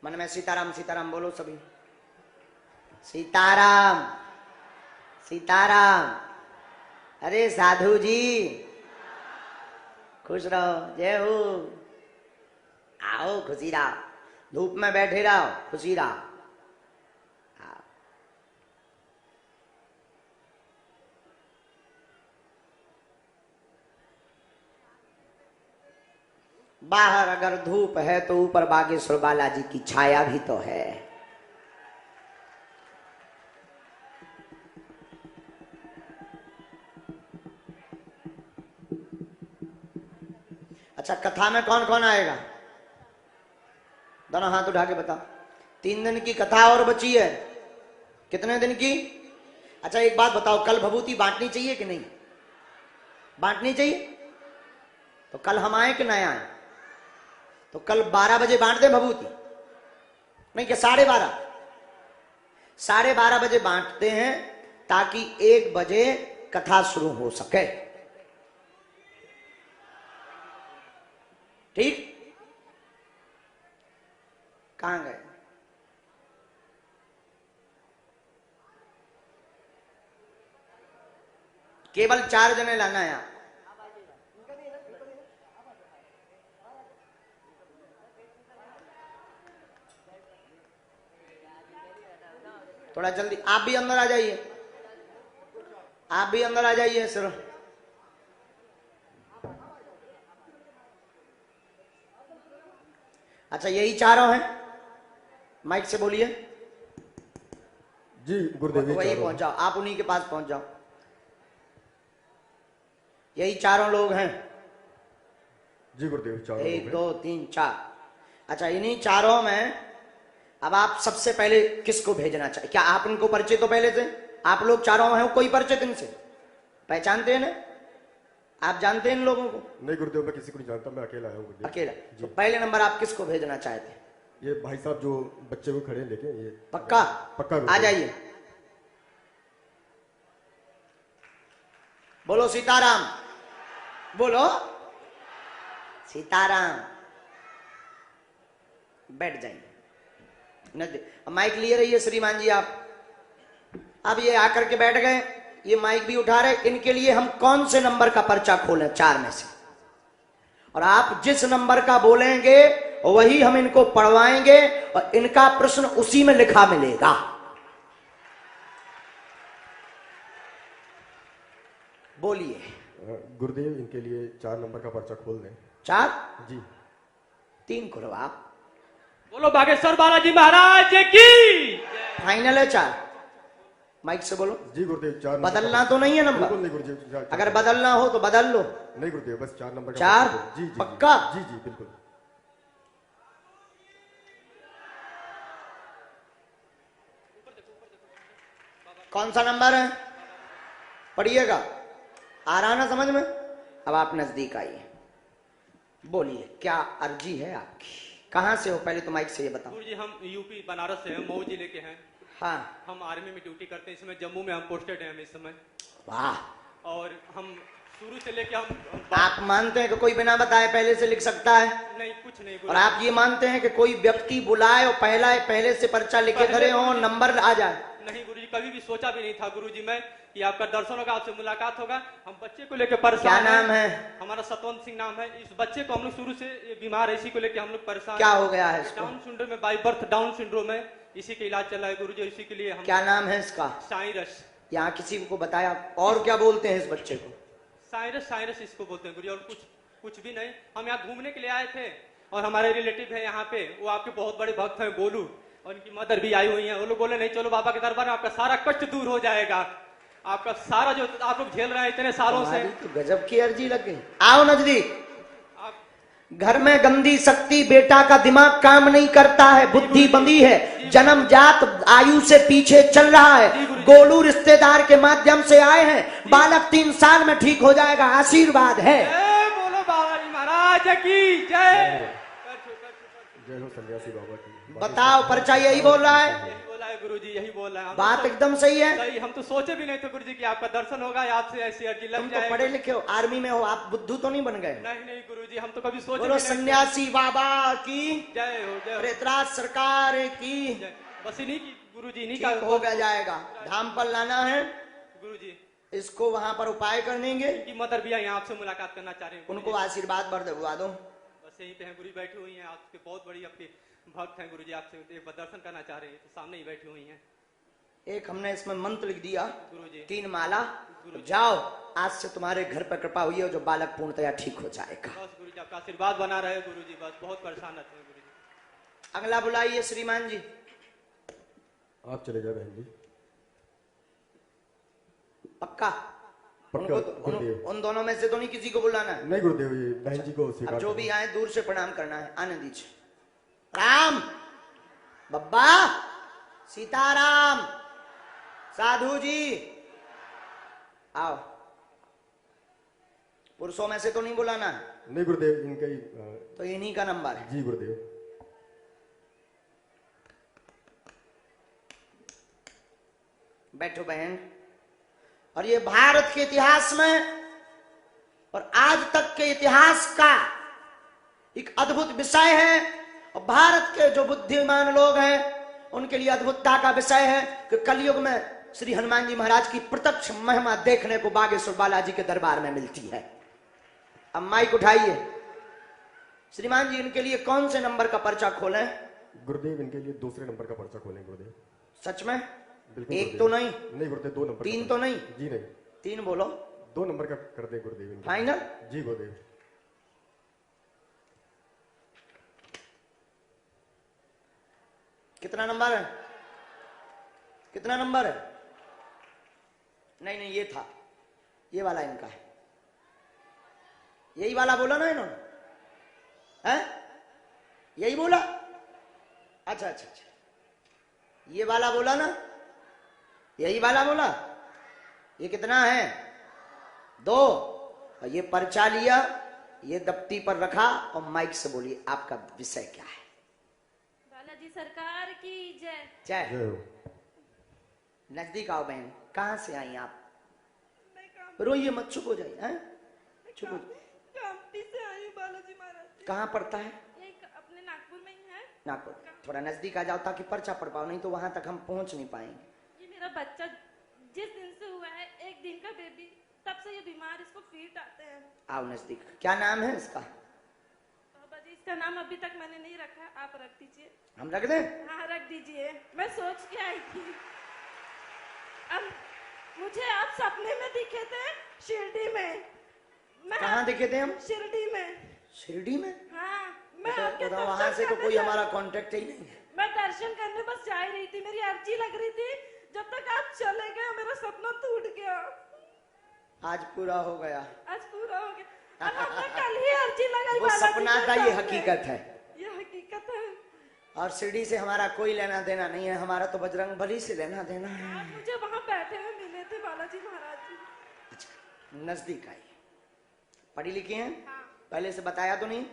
मन में सीताराम सीताराम बोलो सभी। सीताराम सीताराम। अरे साधु जी खुश रहो, जय हो। आओ खुशी रहो, धूप में बैठे रहो, खुशी रहो। बाहर अगर धूप है तो ऊपर बागेश्वर बालाजी की छाया भी तो है। अच्छा, कथा में कौन कौन आएगा? दोनों हाथ उठा के बताओ। 3 दिन की कथा और बची है। कितने दिन की? अच्छा एक बात बताओ, कल भभूति बांटनी चाहिए कि नहीं? बांटनी चाहिए। तो कल हम आए कि नहीं आए? तो कल 12 बजे बांट दे भभूति, नहीं क्या 12:30? 12:30 बजे बांटते हैं ताकि 1 बजे कथा शुरू हो सके। ठीक? कहां गए? केवल 4 जने लाना है। थोड़ा जल्दी आप भी अंदर आ जाइए, आप भी अंदर आ जाइए सर। अच्छा यही चारों हैं? माइक से बोलिए। जी गुरुदेव, वही पहुंच जाओ, आप उन्हीं के पास पहुंच जाओ। यही चारों लोग हैं? जी गुरुदेव, 4 1 2 3 4। अच्छा इन्हीं चारों में अब आप सबसे पहले किसको भेजना चाहिए? क्या आप इनको परिचित हो पहले से? आप लोग चारों हैं, कोई परिचित इनसे? पहचानते हैं ना? आप जानते हैं इन लोगों को? नहीं गुरुदेव, मैं किसी को नहीं जानता, मैं अकेला हूँ गुरुदेव। अकेला? तो पहले नंबर आप किसको भेजना चाहते हैं? ये भाई साहब जो बच्चे को खड़े लेके, ये पक्का? पक्का आ जाइए। बोलो सीताराम, बोलो सीताराम। बैठ जाइए। माइक लिए रहिए श्रीमान जी आप। अब ये आकर के बैठ गए, ये माइक भी उठा रहे। इनके लिए हम कौन से नंबर का पर्चा खोलें 4 में से? और आप जिस नंबर का बोलेंगे वही हम इनको पढ़वाएंगे और इनका प्रश्न उसी में लिखा मिलेगा। बोलिए। गुरुदेव, इनके लिए 4 नंबर का पर्चा खोल दें। 4? जी। 3 खोलो आप। बोलो बागेश्वर बालाजी महाराज की। फाइनल है 4? माइक से बोलो। जी गुरुदेव, 4 बदलना तो नहीं है नंबर? बिल्कुल नहीं गुरुदेव। अगर बदलना हो तो बदल लो। नहीं गुरुदेव, बस 4 नंबर का 4? जी जी पक्का? जी जी बिल्कुल। कौन सा नंबर है? पढ़िएगा। आ रहा ना समझ में? अब आप नजदीक आइए, बोलिए क्या अर्जी है आपकी? कहाँ से हो पहले तो माइक से ये बताओ। गुरु जी हम यूपी बनारस से हैं, मऊ जिले के हैं। हाँ। हम आर्मी में ड्यूटी करते हैं इस समय, जम्मू में हम पोस्टेड हैं इस समय। वाह। और हम शुरू से लेके हम आप मानते हैं कि कोई बिना बताए पहले से लिख सकता है? नहीं, कुछ नहीं। और आप ये मानते हैं कि कोई व्यक्ति बुलाए और पहले से पर्चा लिखे खड़े हो, नंबर आ जाए? नहीं गुरुजी, कभी भी सोचा भी नहीं था गुरुजी मैं कि आपका दर्शन होगा, आपसे मुलाकात होगा। हम बच्चे को लेकर परेशान। क्या नाम है? हमारा सतवंत सिंह नाम है। इस बच्चे को हम लोग शुरू से बीमार है, इसी को लेकर हम लोग परेशान। क्या हो गया है इसको? डाउन सिंड्रोम में, बाई बर्थ डाउन सिंड्रोम है, इसी का इलाज चल रहा है गुरुजी। इसी के लिए हम। क्या नाम है इसका? साइरस। यहाँ किसी को बताया? और क्या बोलते हैं इस बच्चे को? साइरस, साइरस इसको बोलते हैं गुरुजी। और कुछ भी नहीं। हम यहाँ घूमने के लिए आए थे और हमारे रिलेटिव है यहाँ पे, वो आपके बहुत बड़े भक्त है गोलू, और उनकी मदर भी आई हुई है। वो लोग बोले नहीं चलो बाबा के दरबार में, आपका सारा कष्ट दूर हो जाएगा, आपका सारा जो आप लोग झेल रहे हैं इतने सालों से। तो गजब की अर्जी लग गई। आओ नजदीक। घर में गंदी शक्ति, बेटा का दिमाग काम नहीं करता है, बुद्धि बंदी है, जन्मजात आयु से पीछे चल रहा है। गोलू रिश्तेदार के माध्यम से आए हैं, बालक 3 साल में ठीक हो जाएगा, आशीर्वाद है। बोलो बाबा जी महाराज की जय। जय हो सन्यासी बाबा की। बताओ, पर्चा यही बोल रहा है? यही बोला है गुरुजी, यही बोल रहा है। बात एकदम सही है। सही, हम तो सोचे भी नहीं थे गुरुजी कि आपका दर्शन होगा या आपसे ऐसी अर्जी लग तुम तो जाएगी। पढ़े लिखे हो, आर्मी में हो, आप बुद्धू तो नहीं बन गए? नहीं नहीं गुरुजी, हम तो कभी सोचे बोलो भी नहीं थे। सन्यासी बाबा की जय हो, जय हो। प्रेतराज सरकार की। बस इन्हीं की गुरुजी, इन्हीं ठीक हो गया जाएगा। धाम पर लाना है गुरुजी। इसको, वहां पर उपाय कर देंगे। इनकी मदर भी यहाँ आपसे मुलाकात करना चाह रहे हैं। उनको आशीर्वाद बरदवा दो। बस यहीं पे हैं गुरु, बैठी हुई हैं आपके, बहुत बड़ी आपके भक्त हैं गुरुजी, आपसे एक बार दर्शन करना चाह रहे हैं, तो सामने ही बैठी हुई हैं। एक हमने इसमें मंत्र लिख दिया, गुरुजी। 3 माला। जाओ, आज से तुम्हारे घर पर कृपा हुई है, जो बालक पूर्णतया ठीक हो जाएगा। बस गुरुजी आपका आशीर्वाद बना रहे गुरुजी, बस बहुत परेशान रहते हैं गुरुजी। अगला बुलाइए श्रीमान जी। आप चले जाए बहन जी। पक्का? पक्का गुरुदेव। उन दोनों में से तो नहीं किसी को बुलाना है? नहीं गुरुदेव, ये बहन जी को अब स्वीकार जो करो। भी आए दूर से प्रणाम करना है, आने दीजिए। राम बब्बा, सीताराम, साधु जी आओ। पुरुषों में से तो नहीं बुलाना है? नहीं गुरुदेव, इनका ही तो इन्हीं का नंबर है। जी गुरुदेव। बैठो बहन। और ये भारत के इतिहास में और आज तक के इतिहास का एक अद्भुत विषय है, और भारत के जो बुद्धिमान लोग हैं उनके लिए अद्भुतता का विषय है कि कलयुग में श्री हनुमान जी महाराज की प्रत्यक्ष महिमा देखने को बागेश्वर बालाजी के दरबार में मिलती है। अब माइक उठाइए। श्रीमान जी, इनके लिए कौन से नंबर का पर्चा खोलें? गुरुदेव, इनके लिए दूसरे नंबर का पर्चा खोलें गुरुदेव। सच में? बिल्कुल एक गुरुदेव। तो नहीं? नहीं गुरुदेव, 2 नंबर। 3 तो नहीं? जी नहीं। 3 बोलो। 2 नंबर का कर दे गुरुदेव इनके। फाइनल? जी गुरुदेव। कितना नंबर है? कितना नंबर है? नहीं नहीं, ये था, ये वाला इनका है। यही वाला बोला ना इन्होंने? हैं? यही बोला? अच्छा अच्छा अच्छा, ये वाला बोला ना? यही वाला बोला? ये कितना है? 2। और ये पर्चा लिया, ये दफ्ती पर रखा, और माइक से बोलिए आपका विषय क्या है? बालाजी सरकार की जय। जय। नजदीक आओ बहन। कहाँ से आई आप? रोइए मत, चुप हो जाइए। हैं? चुप हो जाइए। कामटी से आई हूँ बालाजी महाराज। कहाँ पड़ता है? ये अपने नागपुर में ही है। नागपुर। थोड़ा नजदीक आ जाओ ताकि पर्चा पढ़ पाओ, नहीं तो वहां तक हम पहुंच नहीं पाएंगे। ये मेरा बच्चा जिस दिन से हुआ है, 1 दिन का बेबी, तब से ये बीमार, इसको फीट आते हैं। आओ नजदीक। क्या नाम है इसका? बाबा जी, इसका नाम अभी तक मैंने नहीं रखा, आप रख दीजिए। हम रख दें? हाँ रख दीजिए, मैं सोच के आई थी। अब मुझे आप सपने में दिखे थे शिरडी में। कहाँ दिखे थे हम? शिरडी में। शिरडी में? हाँ, मैं आपके तो वहां से तो कोई हमारा कांटेक्ट ही नहीं है। मैं दर्शन करने बस जा ही रही थी, मेरी अर्जी लग रही थी, जब तक आप चले गए मेरा सपना टूट गया। आज पूरा हो गया। आज पूरा हो गया। अब हमने कल ही अर्जी लगाई। वो सपना था, ये हकीकत है। ये हकीकत है। और शिरडी से हमारा कोई लेना देना नहीं है, हमारा तो बजरंग बली से लेना देना है। आप मुझे वहाँ बैठे हुए मिले थे बालाजी महाराज जी। अच्छा, नजदीक आई। पढ़ी लिखी हैं? पहले से बताया तो नहीं?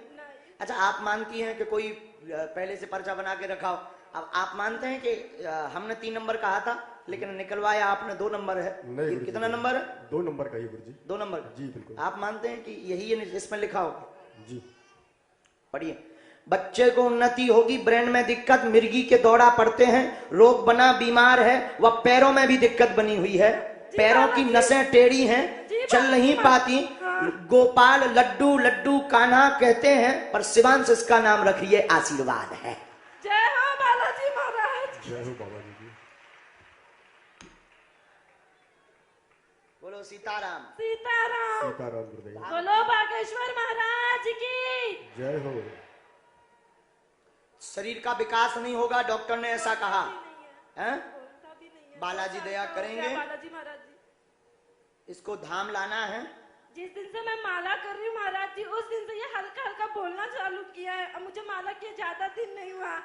अच्छा, आप मानती हैं कि कोई पहले से पर्चा बना के रखा हो? अब आप मानते हैं कि हमने 3 नंबर कहा था लेकिन निकलवाया आपने 2 नंबर है? नहीं, कितना नंबर है? 2 नंबर का ही गुरुजी। 2 नंबर? जी बिल्कुल। आप मानते हैं कि यही इसमें लिखा होगा? जी। पढ़िए। बच्चे को उन्नति होगी, ब्रेन में दिक्कत, मिर्गी के दौरा पड़ते हैं, रोग बना, बीमार है, वह पैरों में भी दिक्कत बनी हुई है, पैरों की नसें टेढ़ी हैं, चल नहीं पाती। गोपाल लड्डू लड्डू कान्हा कहते हैं, पर शिवांश इसका नाम रखिए आशीर्वाद है। जय हो बालाजी महाराज। जय हो बाबा जी की। बोलो सीताराम। सीताराम। सीताराम गुरुदेव। बोलो बागेश्वर महाराज की जय हो। शरीर का विकास नहीं होगा, डॉक्टर ने ऐसा कहा है? बालाजी दया करेंगे। बालाजी महाराज जी, इसको धाम लाना है। जिस दिन से मैं माला कर रही हूँ महाराज जी, उस दिन से ये हल्का हल्का बोलना चालू किया है। अब मुझे माला किए ज्यादा दिन नहीं हुआ।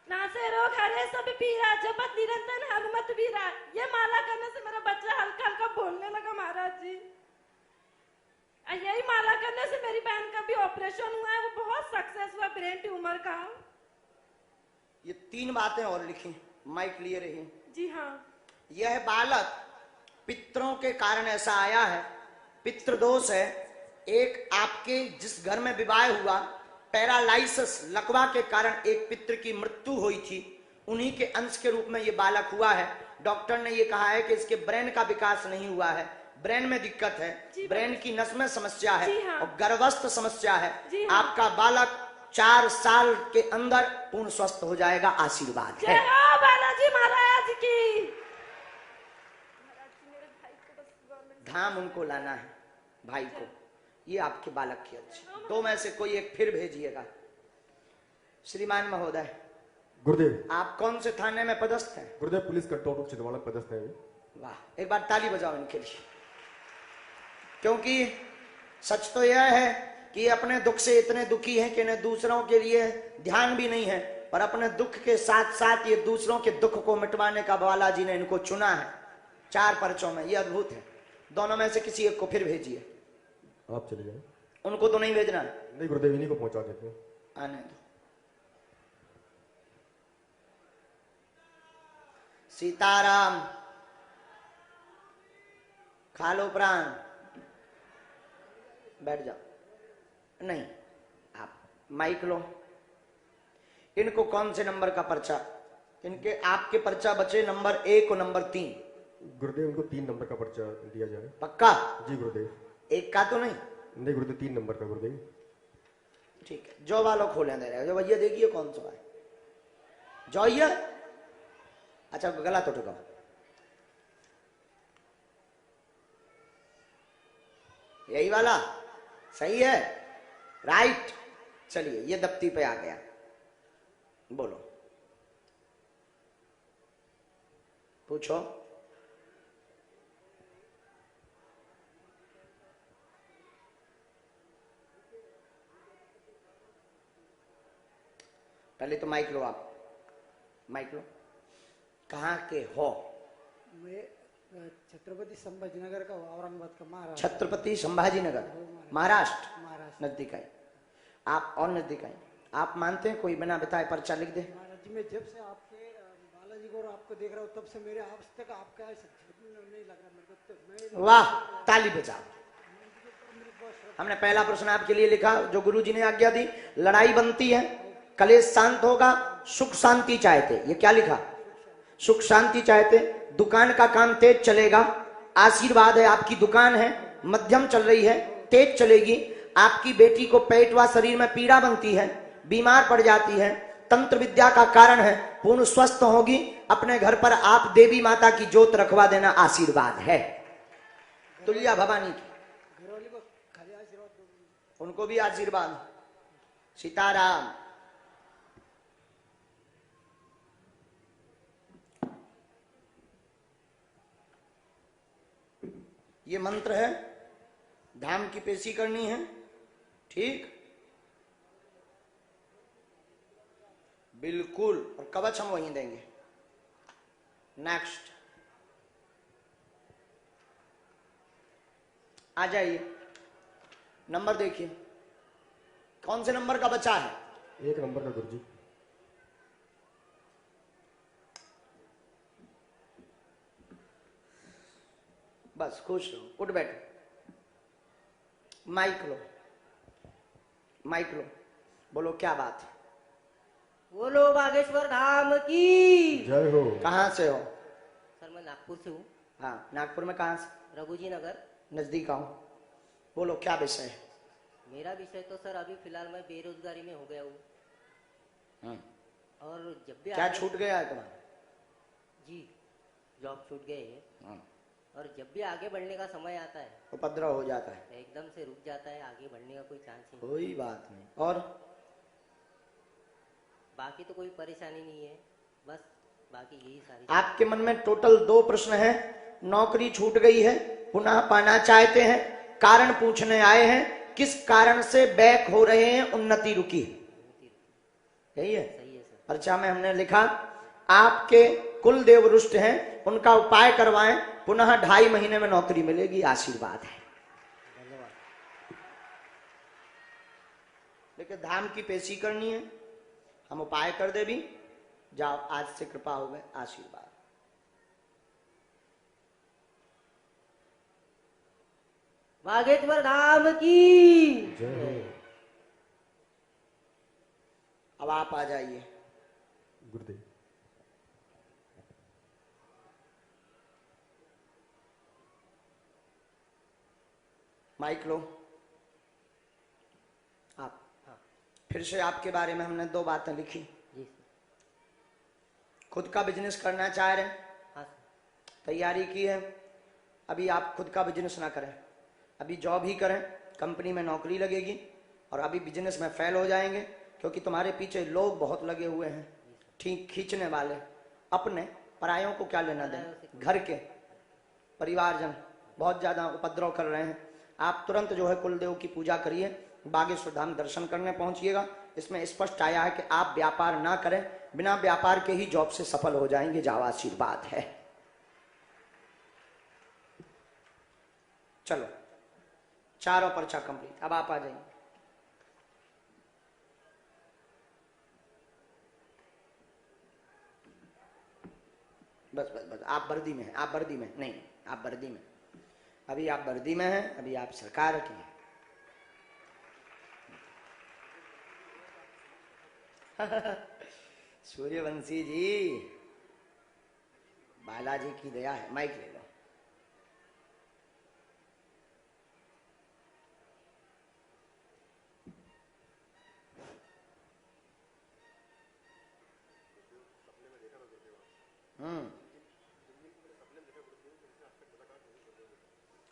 नासे रोग हरे सब पीरा, जपत निरंतर हनुमत वीरा। ये माला करने से मेरा बच्चा हल्का हल्का बोलने लगा महाराज जी। यही माला करने से मेरी बहन का भी ऑपरेशन हुआ है, वो बहुत सक्सेस हुआ ब्रेन ट्यूमर का। ये 3 बातें और लिखी, माइक लिए रही। जी हाँ। यह बालक पितरों के कारण ऐसा आया है, पितृदोष है। एक आपके जिस घर में विवाह हुआ, पैरालाइसिस लकवा के कारण एक पितृ की मृत्यु हुई थी, उन्हीं के अंश के रूप में ये बालक हुआ है। डॉक्टर ने ये कहा है कि इसके ब्रेन का विकास नहीं हुआ है, ब्रेन में दिक्कत है, ब्रेन की नस में समस्या है और गर्भस्थ समस्या है। आपका बालक 4 साल के अंदर पूर्ण स्वस्थ हो जाएगा। आशीर्वाद है। जय हो बालाजी महाराज की। धाम उनको लाना है, भाई को। ये आपके बालक की अच्छी। 2 में से कोई एक फिर भेजिएगा। श्रीमान महोदय, गुरुदेव, आप कौन से थाने में पदस्थ हैं? गुरुदेव, पुलिस कंट्रोल रूम छिंदवाड़ा पदस्थ है। वाह, एक बार ताली बजाओ इनके लिए। क्योंकि सच तो यह है कि अपने दुख से इतने दुखी हैं कि इन्हें दूसरों के लिए ध्यान भी नहीं है, पर अपने दुख के साथ साथ ये दूसरों के दुख को मिटवाने का बालाजी ने इनको चुना है 4 पर्चों में। ये अद्भुत है। दोनों में से किसी एक को फिर भेजिए। आप चले जाए। उनको तो नहीं भेजना? नहीं गुरुदेव, इन्हीं को पहुंचा देते हैं। आने दो। सीताराम, खा लो प्राण, बैठ जाओ। नहीं, आप माइक लो। इनको कौन से नंबर का पर्चा? इनके आपके पर्चा बचे नंबर 1 और नंबर 3। गुरुदेव, उनको 3 नंबर का पर्चा दिया जाए। पक्का? जी गुरुदेव। 1 का तो नहीं? नहीं गुरुदेव, 3 नंबर का गुरुदेव। ठीक है, जो वालों खोले दे रहे हो। जो भैया देखिए कौन सा है जो ये। अच्छा, गला तो ठुकाओ। यही वाला सही है, राइट। चलिए, ये दफ्ती पे आ गया। बोलो, पूछो। पहले तो माइक लो। आप माइक लो। कहाँ के हो? मैं छत्रपति संभाजीनगर का, औरंगाबाद का, महाराष्ट्र। छत्रपति संभाजीनगर, महाराष्ट्र। नजदीक आए आप, और नजदीक आए। आप मानते हैं कोई बिना बताए पर्चा लिख दे? महाराज जी, मैं जब से आपके बालाजी को और आपको देख रहा हूँ, तब से मेरे आज तक आपका नहीं लग रहा मेरे को। वाह, ताली बजाओ। हमने पहला प्रश्न आपके लिए लिखा जो गुरुजी ने आज्ञा दी। लड़ाई बनती है, कलेश शांत होगा, सुख शांति चाहते। ये क्या लिखा? सुख शांति चाहते। दुकान का काम तेज चलेगा, आशीर्वाद है। आपकी दुकान है, मध्यम चल रही है, तेज चलेगी। आपकी बेटी को पेट व शरीर में पीड़ा बनती है, बीमार पड़ जाती है, तंत्र विद्या का कारण है, पूर्ण स्वस्थ होगी। अपने घर पर आप देवी माता की जोत रखवा देना, आशीर्वाद है। तुल्या भवानी की, उनको भी आशीर्वाद। सीताराम। ये मंत्र है, धाम की पेशी करनी है। ठीक, बिल्कुल। और कवच हम वहीं देंगे। नेक्स्ट आ जाइए। नंबर देखिए, कौन से नंबर का बचा है? 1 नंबर का गुरुजी। बस खुश रहो, उठ बैठो। माइक लो, माइक लो। बोलो क्या बात है? बोलो बागेश्वर धाम की जय हो। कहाँ से हो? सर मैं नागपुर से हूँ। हाँ, नागपुर में कहाँ से? रघुजी नगर। नजदीक आऊँ। बोलो क्या विषय है? मेरा विषय तो सर अभी फिलहाल मैं बेरोजगारी में हो गया हूँ। और जब भी क्या छूट गया है तुम्हारा? जी, जॉब छूट गए है। और जब भी आगे बढ़ने का समय आता है, उपद्रव हो जाता है, एकदम से रुक जाता है, आगे बढ़ने का कोई चांस नहीं। कोई बात नहीं। और बाकी तो कोई परेशानी नहीं है, बस बाकी यही सारी। आपके मन में टोटल 2 प्रश्न है। नौकरी छूट गई है, पुनः पाना चाहते हैं, कारण पूछने आए हैं, किस कारण से बैक हो रहे हैं, उन्नति रुकी है। यही है? सही है सर। पर्चा में हमने लिखा आपके कुल देव रुष्ट हैं, उनका उपाय करवाएं, पुनः 2.5 महीने में नौकरी मिलेगी, आशीर्वाद है। लेकिन धाम की पेशी करनी है, हम उपाय कर दे भी। जाओ, आज से कृपा हो गए, आशीर्वाद। बागेश्वर धाम की अब आप आ जाइए। गुरुदेव माइक लो आप। फिर से आपके बारे में हमने 2 बातें लिखी। जी खुद का बिजनेस करना चाह रहे हैं, हाँ तैयारी की है। अभी आप खुद का बिजनेस ना करें, अभी जॉब ही करें, कंपनी में नौकरी लगेगी और अभी बिजनेस में फेल हो जाएंगे, क्योंकि तुम्हारे पीछे लोग बहुत लगे हुए हैं, ठीक खींचने वाले। अपने परायों को क्या लेना देना, घर के परिवारजन बहुत ज्यादा उपद्रव कर रहे हैं। आप तुरंत जो है कुलदेव की पूजा करिए, बागेश्वर धाम दर्शन करने पहुंचिएगा। इसमें स्पष्ट आया है कि आप व्यापार ना करें, बिना व्यापार के ही जॉब से सफल हो जाएंगे। जाओ, आशीर्वाद है। चलो, चारों पर्चा कंप्लीट। अब आप आ जाइए। बस बस बस, आप वर्दी में हैं, आप वर्दी में नहीं, आप वर्दी में। अभी आप वर्दी में हैं, अभी आप सरकार की हैं। सूर्यवंशी जी, बालाजी की दया है। माइक ले लो।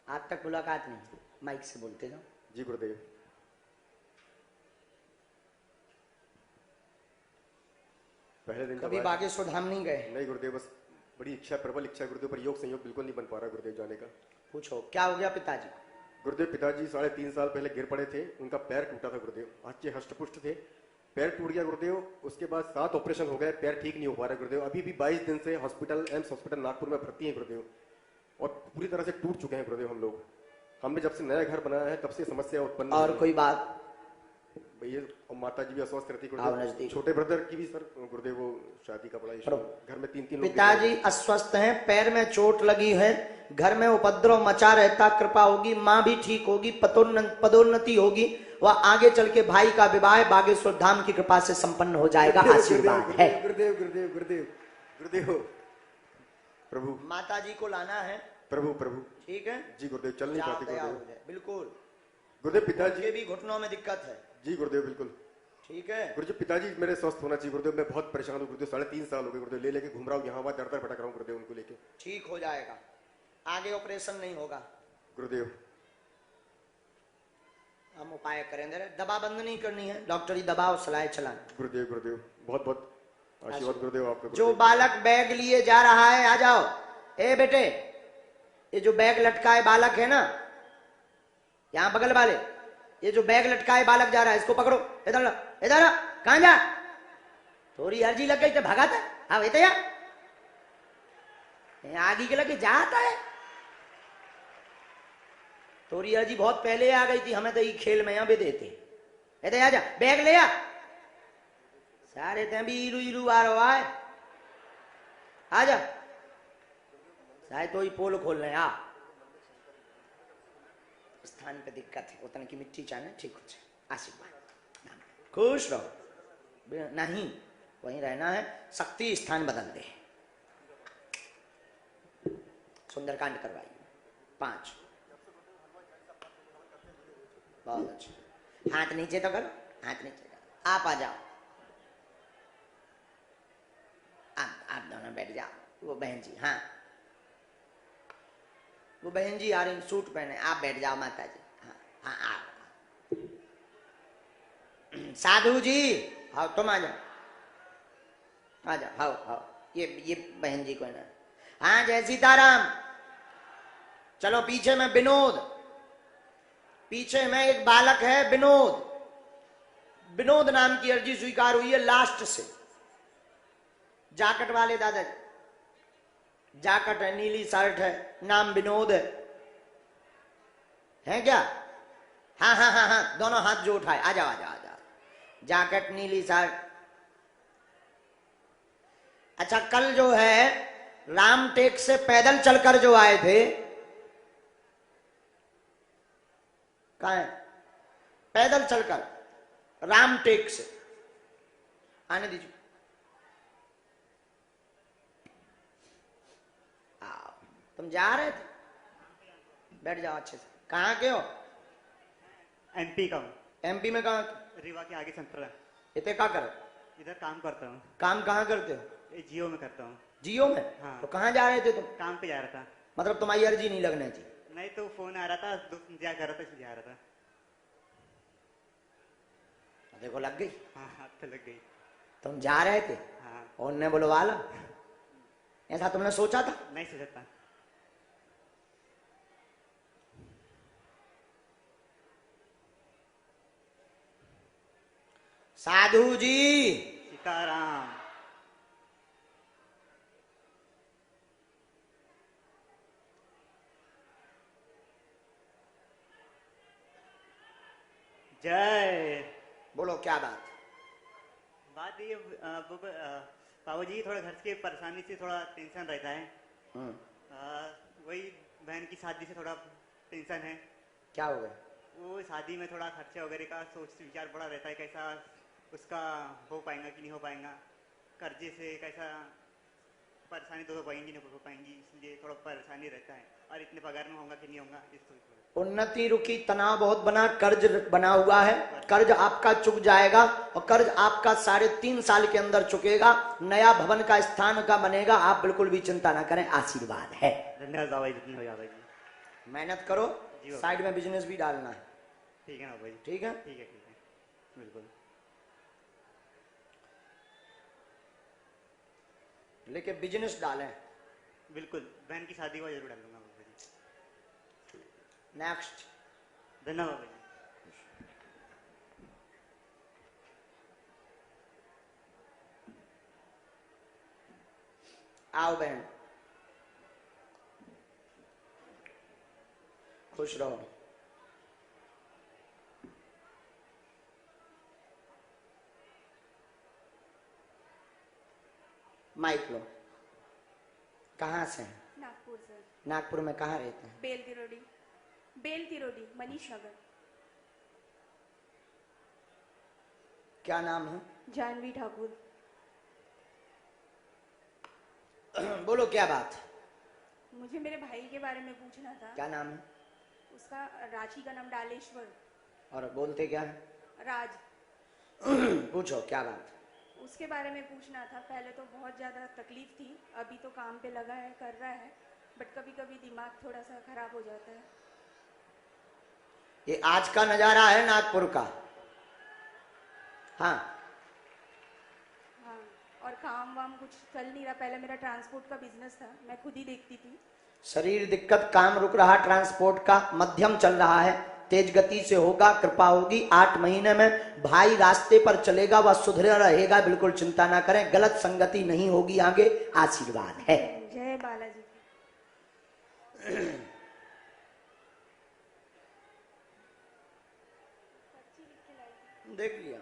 आज तक मुलाकात नहीं, माइक से बोलते जाओ। जी गुरुदेव। पहले दिन कभी बागेश्वर धाम नहीं गए? नहीं गुरुदेव, बस बड़ी इच्छा, प्रबल इच्छा गुरुदेव, पर योग संयोग बिल्कुल नहीं बन पा रहा गुरुदेव जाने का। पूछो क्या हो गया पिताजी? गुरुदेव पिताजी 3.5 साल पहले गिर पड़े थे, उनका पैर टूटा था गुरुदेव। अच्छे हष्टपुष्ट थे, पैर टूट गया गुरुदेव। उसके बाद 7 ऑपरेशन हो गए, पैर ठीक नहीं हो पा रहा गुरुदेव। अभी भी 22 दिन से हॉस्पिटल, एम्स हॉस्पिटल नागपुर में भर्ती है गुरुदेव, और पूरी तरह से टूट चुके हैं गुरुदेव हम लोग। हमने जब से नया घर बनाया है तब से समस्या उत्पन्न। और कोई बात? भैया और माता जी भी अस्वस्थ रहती गुरुदेव। छोटे ब्रदर की भी सर गुरुदेव वो शादी का बड़ा इशू, घर में 3 लोग। पिताजी अस्वस्थ हैं, पैर में चोट लगी है, घर में उपद्रव मचा रहता। कृपा होगी, माँ भी ठीक होगी, पदोन्नति होगी, वह आगे चल के भाई का विवाह बागेश्वर धाम की कृपा से संपन्न हो जाएगा। आशीर्वाद है। गुरुदेव गुरुदेव गुरुदेव गुरुदेव प्रभु। माता जी को लाना है प्रभु प्रभु। ठीक है जी गुरुदेव, चल नहीं पाती गुरुदेव। बिल्कुल गुरुदेव। पिताजी के भी घुटनों में दिक्कत है। जी गुरुदेव बिल्कुल ठीक है गुरुजी। पिताजी मेरे स्वस्थ होना चाहिए गुरुदेव, मैं बहुत परेशान हूँ गुरुदेव। 3.5 साल हो गए गुरुदेव, ले लेके घूम रहा हूँ यहाँ वहाँ, दर भटक रहा हूँ गुरुदेव उनको लेके। ठीक हो जाएगा, आगे ऑपरेशन नहीं होगा गुरुदेव। हम उपाय करेंगे, दवा बंद नहीं करनी है, डॉक्टरी दवा और सलाह चलाना। गुरुदेव गुरुदेव बहुत बहुत आशीर्वाद गुरुदेव आपका। जो बालक बैग लिए जा रहा है, आ जाओ। ए बेटे, ये जो बैग लटकाए बालक है ना, यहाँ बगल वाले, ये जो बैग लटकाए बालक जा रहा है, इसको पकड़ो। इधर इधर, कहाँ जा? थोड़ी अर्जी लग गई तो भगाता है। हाँ तो यार आगे के लगे जाता है। थोड़ी अर्जी बहुत पहले आ गई थी, हमें तो ये खेल में यहाँ भी देते। इधर आ जा, बैग ले आ। सारे ते भी इलू इलू आ रहा है, आ जा। शायद तो ही पोल खोल रहे हैं। आ स्थान पे दिक्कत है, उतने की मिट्टी चाहना ठीक हो जाए। आशीर्वाद, खुश रहो। नहीं, वहीं रहना है। शक्ति स्थान बदल दे। सुंदरकांड करवाइए 5। बहुत अच्छा, हाथ नीचे तो करो, हाथ नीचे करो। आप आ जाओ, आप दोनों बैठ जाओ। वो बहन जी, हाँ वो बहन जी आ रही, सूट पहने। आप बैठ जाओ माता जी। हाँ हाँ आप। साधु जी हाँ, तुम आ जाओ, आ जाओ। हाँ हाँ, ये बहन जी को ना। हाँ जय सीताराम। चलो पीछे में विनोद, पीछे में एक बालक है विनोद। विनोद नाम की अर्जी स्वीकार हुई है लास्ट से। जाकेट वाले दादाजी, जाकेट है, नीली शर्ट है, नाम विनोद है क्या? हाँ हाँ हाँ हाँ, दोनों हाथ जो उठाए। आ जाओ आ जाओ आ जाओ। जैकेट नीली शर्ट। अच्छा, कल जो है रामटेक से पैदल चलकर जो आए थे, कहाँ है? पैदल चलकर रामटेक से, आने दीजिए। तुम जा रहे थे? बैठ जाओ अच्छे से। कहाँ के हो? एमपी का हूँ। एमपी में कहाँ? रीवा के आगे सेंटर है। इतने क्या कर? इधर काम करता हूँ। काम कहाँ करते हो? जियो में करता हूँ। जियो में? हाँ। तो कहाँ जा रहे थे तुम? काम पे जा रहा था। मतलब तुम्हारी अर्जी नहीं लगना चाहिए। नहीं तो फोन आ रहा था, जा कर रहा था, इसलिए जा रहा था। देखो लग गई। हाँ हाँ, तो लग गई। तुम जा रहे थे हाँ। और उन्हें बुलवा ला, ऐसा तुमने सोचा था? नहीं सोचा था। साधु जी सीताराम। जय। बोलो क्या बात? बात ये बाबू जी, थोड़ा घर की परेशानी से थोड़ा टेंशन रहता है। वही बहन की शादी से थोड़ा टेंशन है। क्या हो गया? वो शादी में थोड़ा खर्चा वगैरह का सोच विचार बड़ा रहता है, कैसा उसका हो पाएगा कि नहीं हो पाएगा, कर्जे से कैसा परेशानी तो हो पाएंगी नहीं हो पाएंगी, इसलिए थोड़ा परेशानी रहता है। और इतने पगार में होगा कि नहीं होगा, इस उन्नति रुकी, तनाव बहुत बना, कर्ज बना हुआ है। कर्ज आपका चुक जाएगा और कर्ज आपका 3.5 साल के अंदर चुकेगा। नया भवन का स्थान का बनेगा, आप बिल्कुल भी चिंता ना करें, आशीर्वाद है। धन्यवाद बाबा जी। मेहनत करो, साइड में बिजनेस भी डालना है। ठीक है ना भाई? ठीक है, ठीक है, ठीक है, बिल्कुल। लेकिन बिजनेस डालें। बिल्कुल, बहन की शादी को जरूर डालूंगा बाबा जी। नेक्स्ट। धन्यवाद बाबा जी। आओ बहन, खुश रहो। माइक लो। कहाँ से हैं? नागपुर से। नागपुर में कहाँ रहते हैं? बेल तिरोडी, मनीष नगर। क्या नाम है? जानवी ठाकुर। बोलो क्या बात? मुझे मेरे भाई के बारे में पूछना था। क्या नाम है उसका? रांची का नाम डालेश्वर। और बोलते क्या है? राज। पूछो क्या बात? उसके बारे में पूछना था। पहले तो बहुत ज़्यादा तकलीफ थी, अभी तो काम पे लगा है, कर रहा है, बट कभी कभी दिमाग थोड़ा सा खराब हो जाता है। ये आज का नजारा है नागपुर का। हाँ, और काम वाम कुछ चल नहीं रहा। पहले मेरा ट्रांसपोर्ट का बिजनेस था, मैं खुद ही देखती थी। शरीर दिक्कत, काम रुक रहा, ट्रांसपोर्ट का मध्यम चल रहा है, तेज गति से होगा, कृपा होगी। 8 महीने में भाई रास्ते पर चलेगा, वह सुधरा रहेगा, बिल्कुल चिंता ना करें। गलत संगति नहीं होगी आगे, आशीर्वाद है। जय बालाजी। देख लिया,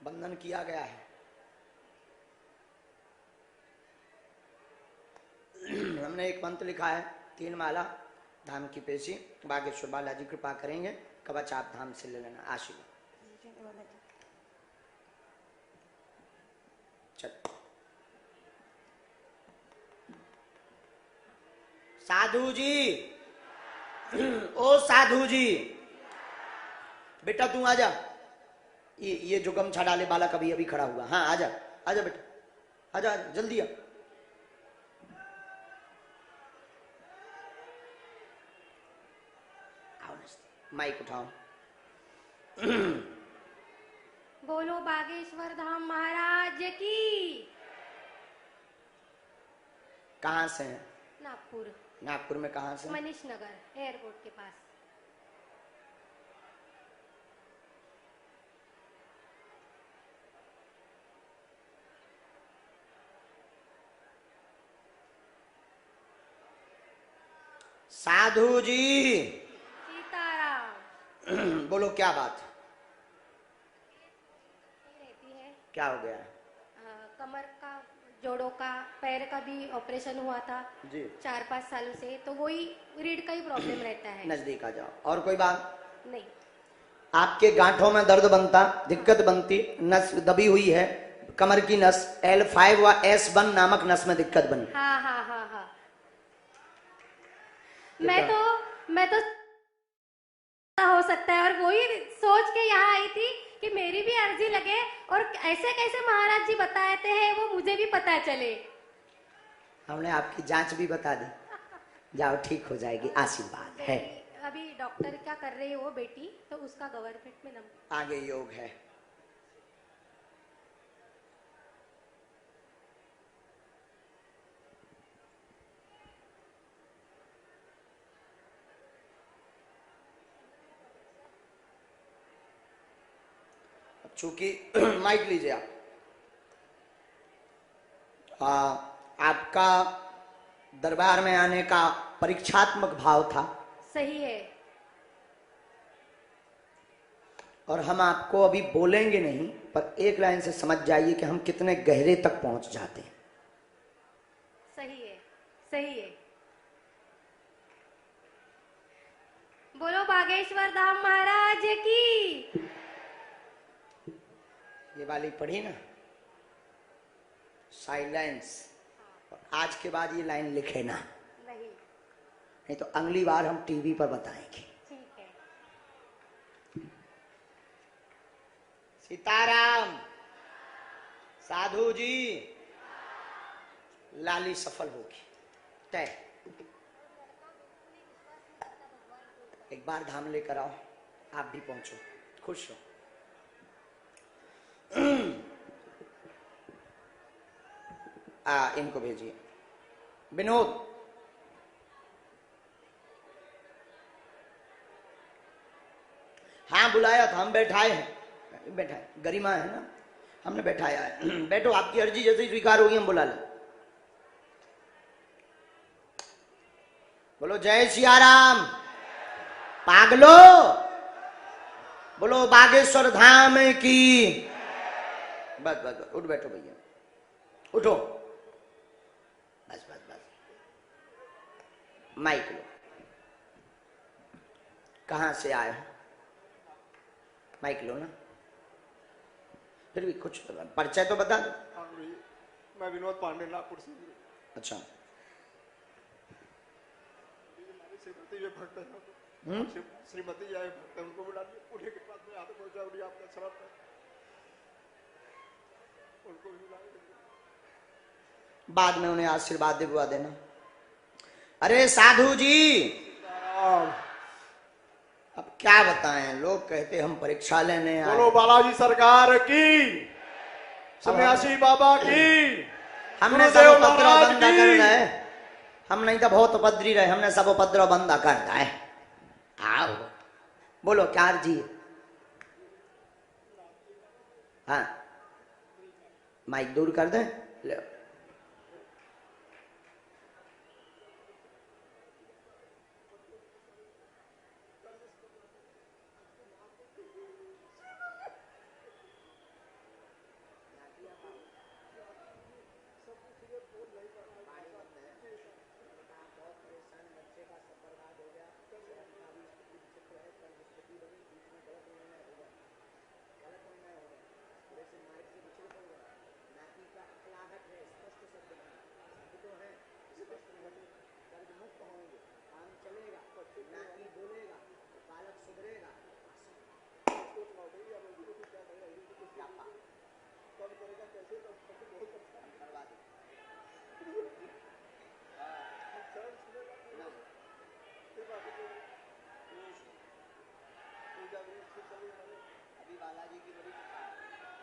बंधन किया गया है। हमने एक मंत्र लिखा है, 3 माला, धाम की पेशी, बागेश्वर बालाजी कृपा करेंगे, कवच आप धाम से ले लेना, आशीर्वाद। चल साधु जी, ओ साधु जी, बेटा तू आजा। ये जो गमछा डाले बालक अभी अभी खड़ा हुआ, हाँ आजा आजा बेटा, आजा आजा जल्दी आ। माइक उठाओ। बोलो बागेश्वर धाम महाराज की। कहाँ से हैं? नागपुर। नागपुर में कहाँ से? मनीष नगर, एयरपोर्ट के पास। साधु जी, सीताराम। बोलो क्या बात रहती है। क्या हो गया है? कमर का, जोड़ों का, पैर का भी ऑपरेशन हुआ था जी 4-5 सालों से, तो वही रीढ़ का ही प्रॉब्लम रहता है। नजदीक आ जाओ। और कोई बात? नहीं। आपके गांठों में दर्द बनता, दिक्कत बनती, नस दबी हुई है, कमर की नस L5 व S1 नामक नस में दिक्कत बनी। हाँ हाँ हाँ हाँ। मैं तो हो सकता है, और वही सोच के यहाँ आई थी कि मेरी भी अर्जी लगे और ऐसे कैसे महाराज जी बताते हैं वो मुझे भी पता चले। हमने आपकी जांच भी बता दी, जाओ ठीक हो जाएगी, आशीर्वाद है। अभी डॉक्टर क्या कर रही है वो बेटी, तो उसका गवर्नमेंट में नंबर। आगे योग है। चूंकि माइक लीजिए आप, आपका दरबार में आने का परीक्षात्मक भाव था। सही है। और हम आपको अभी बोलेंगे नहीं, पर एक लाइन से समझ जाइए कि हम कितने गहरे तक पहुंच जाते हैं। सही है, सही है। बोलो बागेश्वर धाम महाराज की। ये वाली पढ़ी ना, साइलेंस, और आज के बाद ये लाइन लिखे ना, नहीं तो अगली बार हम टीवी पर बताएंगे। ठीक है। सीताराम। साधु जी, लाली सफल होगी तय। एक बार धाम लेकर आओ, आप भी पहुंचो, खुश हो। इनको भेजिए। विनोद, हाँ बुलाया था, हम बैठाए हैं, बैठाए, गरिमा है ना, हमने बैठाया है। बैठो, आपकी अर्जी जैसे ही स्वीकार होगी हम बुला लें। बोलो जय सिया राम। पागलो, बोलो बागेश्वर धाम की। बस बस बस, उठ बैठो भैया, उठो, बस बस बस। माइक लो। कहां से आए हो? माइक लो ना, फिर भी कुछ परिचय तो बता दो। मैं विनोद पांडे, नागपुर से। अच्छा। भक्त है, श्रीमती जी आए भक्त है, उनको बुला लिया, उन्हीं के पास में आते पहुंचा, उन्हीं आपका शराब है, उनको भी बुला लिया। बाद में उन्हें आशीर्वाद दिलवा देना। अरे साधु जी, अब क्या बताएं, लोग कहते हम परीक्षा लेने आए। बोलो बालाजी सरकार की, सन्यासी बाबा की, हमने सब उपद्रव बंद कर रहे, हम नहीं तो बहुत उपद्री रहे, हमने सब उपद्रव बंद कर रहे। आओ बोलो क्या अर्जी है? हाँ, माइक दूर कर दें, ले।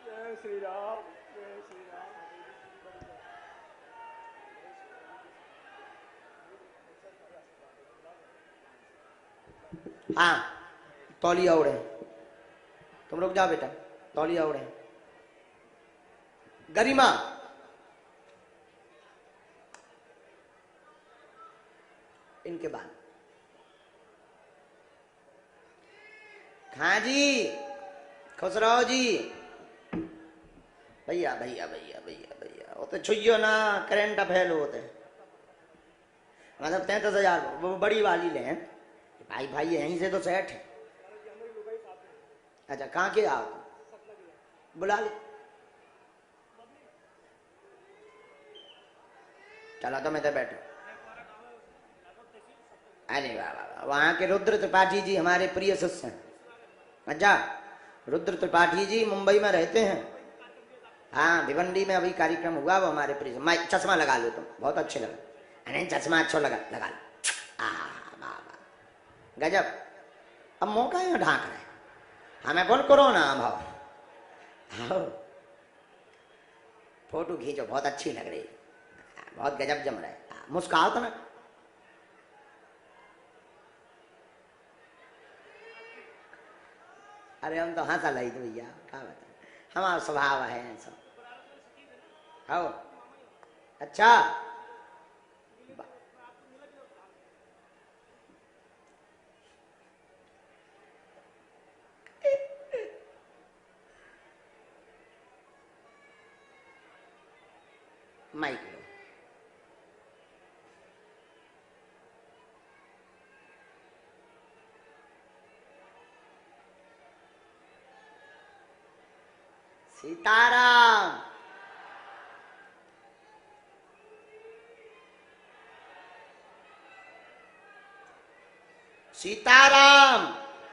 जय श्री राम, जय श्री राम। हाँ, तौलिया उड़े, तुम रुक जाओ बेटा, तौलिया उड़े। गरिमा, इनके बाद हाँ जी, खुश रहो जी। भैया भैया भैया भैया भैया वो तो छुइयो ना करंट अफेयर होते मतलब 33,000 वो बड़ी वाली ले हैं भाई भाई यहीं से तो सेट है। अच्छा कहाँ के आओ बुला ले चलो तो मैं तो बैठो। अरे वाह वाह, वहां के रुद्र त्रिपाठी जी हमारे प्रिय शिष्य हैं। अच्छा रुद्र त्रिपाठी जी मुंबई में रहते हैं। हाँ भिवंडी में अभी कार्यक्रम हुआ वो हमारे प्रिय। मैं चश्मा लगा लो तुम बहुत अच्छे लगा। नहीं चश्मा अच्छा लगा लगा लो। वाह वाह गजब। अब मौका यहाँ ढाक रहे हमें बोल कोरोना भाव आओ फोटो खींचो बहुत अच्छी लग रही है बहुत गजब जम रहा है। मुस्काओ तो ना। अरे हम तो हंसा लाई तो भैया क्या बता हमारा स्वभाव है ऐसा। आओ अच्छा माइक लो। सीताराम सीताराम